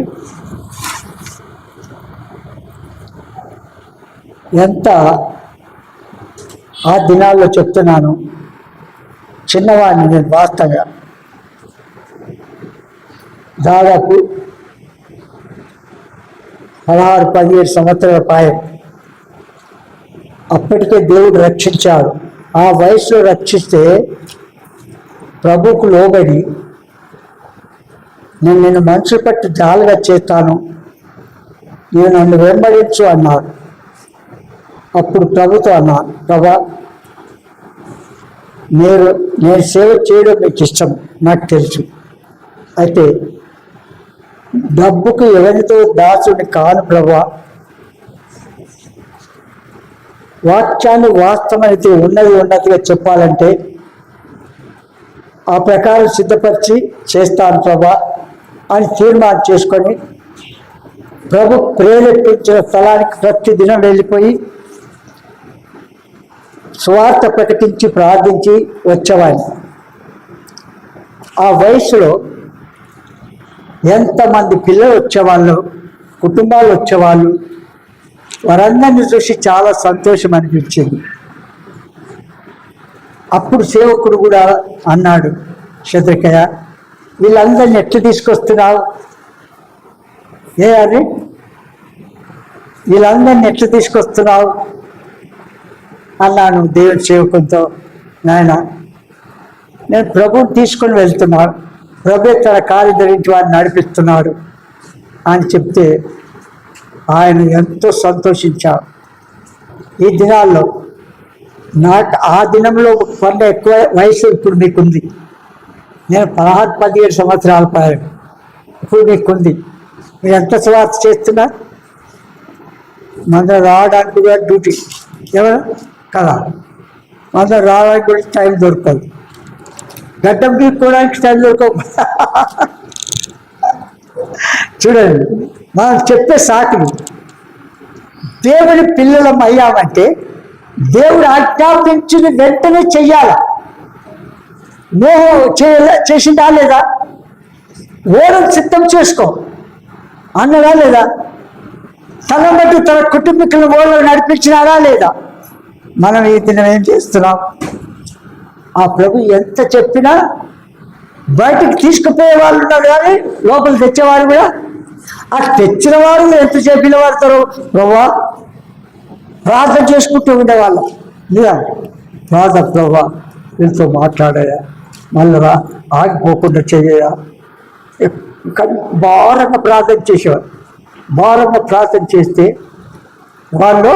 ఎంత ఆ దినాల్లో చెప్తున్నాను. చిన్నవాడిని నేను, వాస్తవంగా దాదాపు 16-17 సంవత్సరాల ప్రాయం. అప్పటికే దేవుడు రక్షించాడు. ఆ వయసులో రక్షిస్తే ప్రభువుకు లోబడి నేను నిన్ను మనసు పట్టి జాలుగా చేస్తాను, నేను నన్ను వెంబడించు అన్నాడు. అప్పుడు ప్రభుతో అన్నాను, ప్రభా నేను సేవ చేయడం మీకు ఇష్టం, నాకు తెలుసు. అయితే డబ్బుకు ఎవరితో దాసుని కాను ప్రభా, వాక్యాన్ని వాస్తవమైతే ఉన్నదిగా చెప్పాలంటే ఆ ప్రకారం సిద్ధపరిచి చేస్తాను ప్రభా అని తీర్మానం చేసుకొని ప్రభు ప్రేరేపించిన స్థలానికి ప్రతి దినం వెళ్ళిపోయి స్వార్థ ప్రకటించి ప్రార్థించి వచ్చేవాడిని. ఆ వయసులో ఎంతమంది పిల్లలు వచ్చేవాళ్ళు, కుటుంబాలు వచ్చేవాళ్ళు, వారందరినీ చూసి చాలా సంతోషం అనిపించింది. అప్పుడు సేవకుడు కూడా అన్నాడు, శత్రుకయ్య వీళ్ళందరినీ ఎట్లా తీసుకొస్తున్నావు? అని వీళ్ళందరినీ ఎట్లా తీసుకొస్తున్నావు అన్నాను దేవుని సేవకులతో. నాయన, నేను ప్రభువుని తీసుకొని వెళ్తున్నాను, ప్రభు తన కార్యధరించి వారిని నడిపిస్తున్నాడు అని చెప్తే ఆయన ఎంతో సంతోషించారు. ఈ దినాల్లో నాకు ఆ దినంలో కొంత ఎక్కువ వయసు ఇప్పుడు మీకుంది. నేను 16-17 సంవత్సరాల ప్రాయం, ఇప్పుడు మీకుంది. మీరు ఎంత స్వార్థ చేస్తున్నా మన రావడానికి కూడా డ్యూటీ ఎవరు కదా, మన రావడానికి కూడా టైం దొరకదు. గడ్డం గీక్కోవడానికి స్టైల్ దొరకకుండా చూడండి, మనం చెప్పే సాకులు. దేవుని పిల్లలం అయ్యామంటే దేవుడు ఆజ్ఞాపించింది వెంటనే చెయ్యాల. నోహు చేసిందా లేదా? ఓడను సిద్ధం చేసుకో అన్నదా లేదా? తన బట్టి తన కుటుంబీకులను ఓడలు నడిపించినారా లేదా? మనం ఈ దినం ఏం చేస్తున్నాం? ఆ ప్రభు ఎంత చెప్పినా బయటికి తీసుకుపోయే వాళ్ళు ఉన్నారు, కానీ లోపల తెచ్చేవారు కూడా, ఆ తెచ్చిన వారు ఎంత చెప్పిన వారుతారు ప్రభా ప్రార్థన చేసుకుంటూ ఉండేవాళ్ళం. నిజం ప్రభా వీళ్ళతో మాట్లాడాయా, మళ్ళీ ఆగిపోకుండా చేయయా, భారంగా ప్రార్థన చేసేవారు. భారంగా ప్రార్థన చేస్తే వాళ్ళు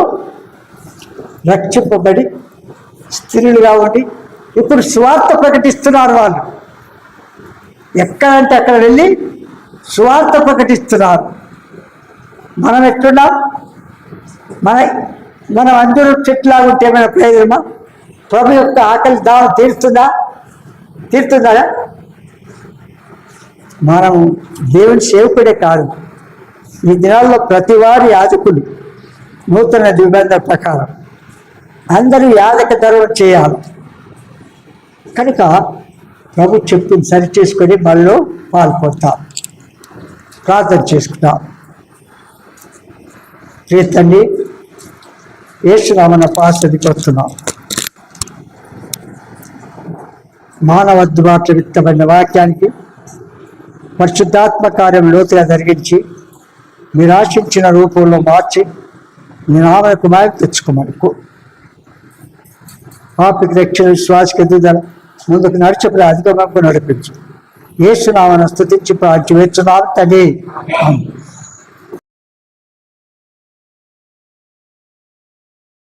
రక్షింపబడి స్త్రీలుగా ఉండి ఇప్పుడు స్వార్థ ప్రకటిస్తున్నారు. వాళ్ళు ఎక్కడంటే అక్కడ వెళ్ళి స్వార్థ ప్రకటిస్తున్నారు. మనం ఎట్లున్నాం? మనం అందరూ చెట్లాగా ఉంటే మన ప్రయోజనమా? ప్రభు యొక్క ఆకలి దాహం తీరుతుందా? మనం దేవుని సేవకుడే కాదు, ఈ దినాల్లో ప్రతి వారి యాజకులు నూతన నిబంధన ప్రకారం అందరూ యాజక ధర్మం చేయాలి. కనుక ప్రభు చెప్పింది సరి చేసుకొని మనలో పాల్పడతాం, ప్రార్థన చేసుకుంటాం. తండ్రి యేసునామమున పాసదికి వస్తున్నాం. మానవ దురాత్మ విత్తబడిన వాక్యానికి పరిశుద్ధాత్మ కార్యం లోతుగా జరిగించి మీరు ఆశించిన రూపంలో మార్చి మీ నామకు మాయం తెచ్చుకోమని పాపికి రక్షణ విశ్వాసకి ఎదుగుదల ముందుకు నడిచిపోయి అధికంగా నడిపించు. యేసునామమున స్తుతించి ప్రార్థిస్తున్నాను తండ్రి.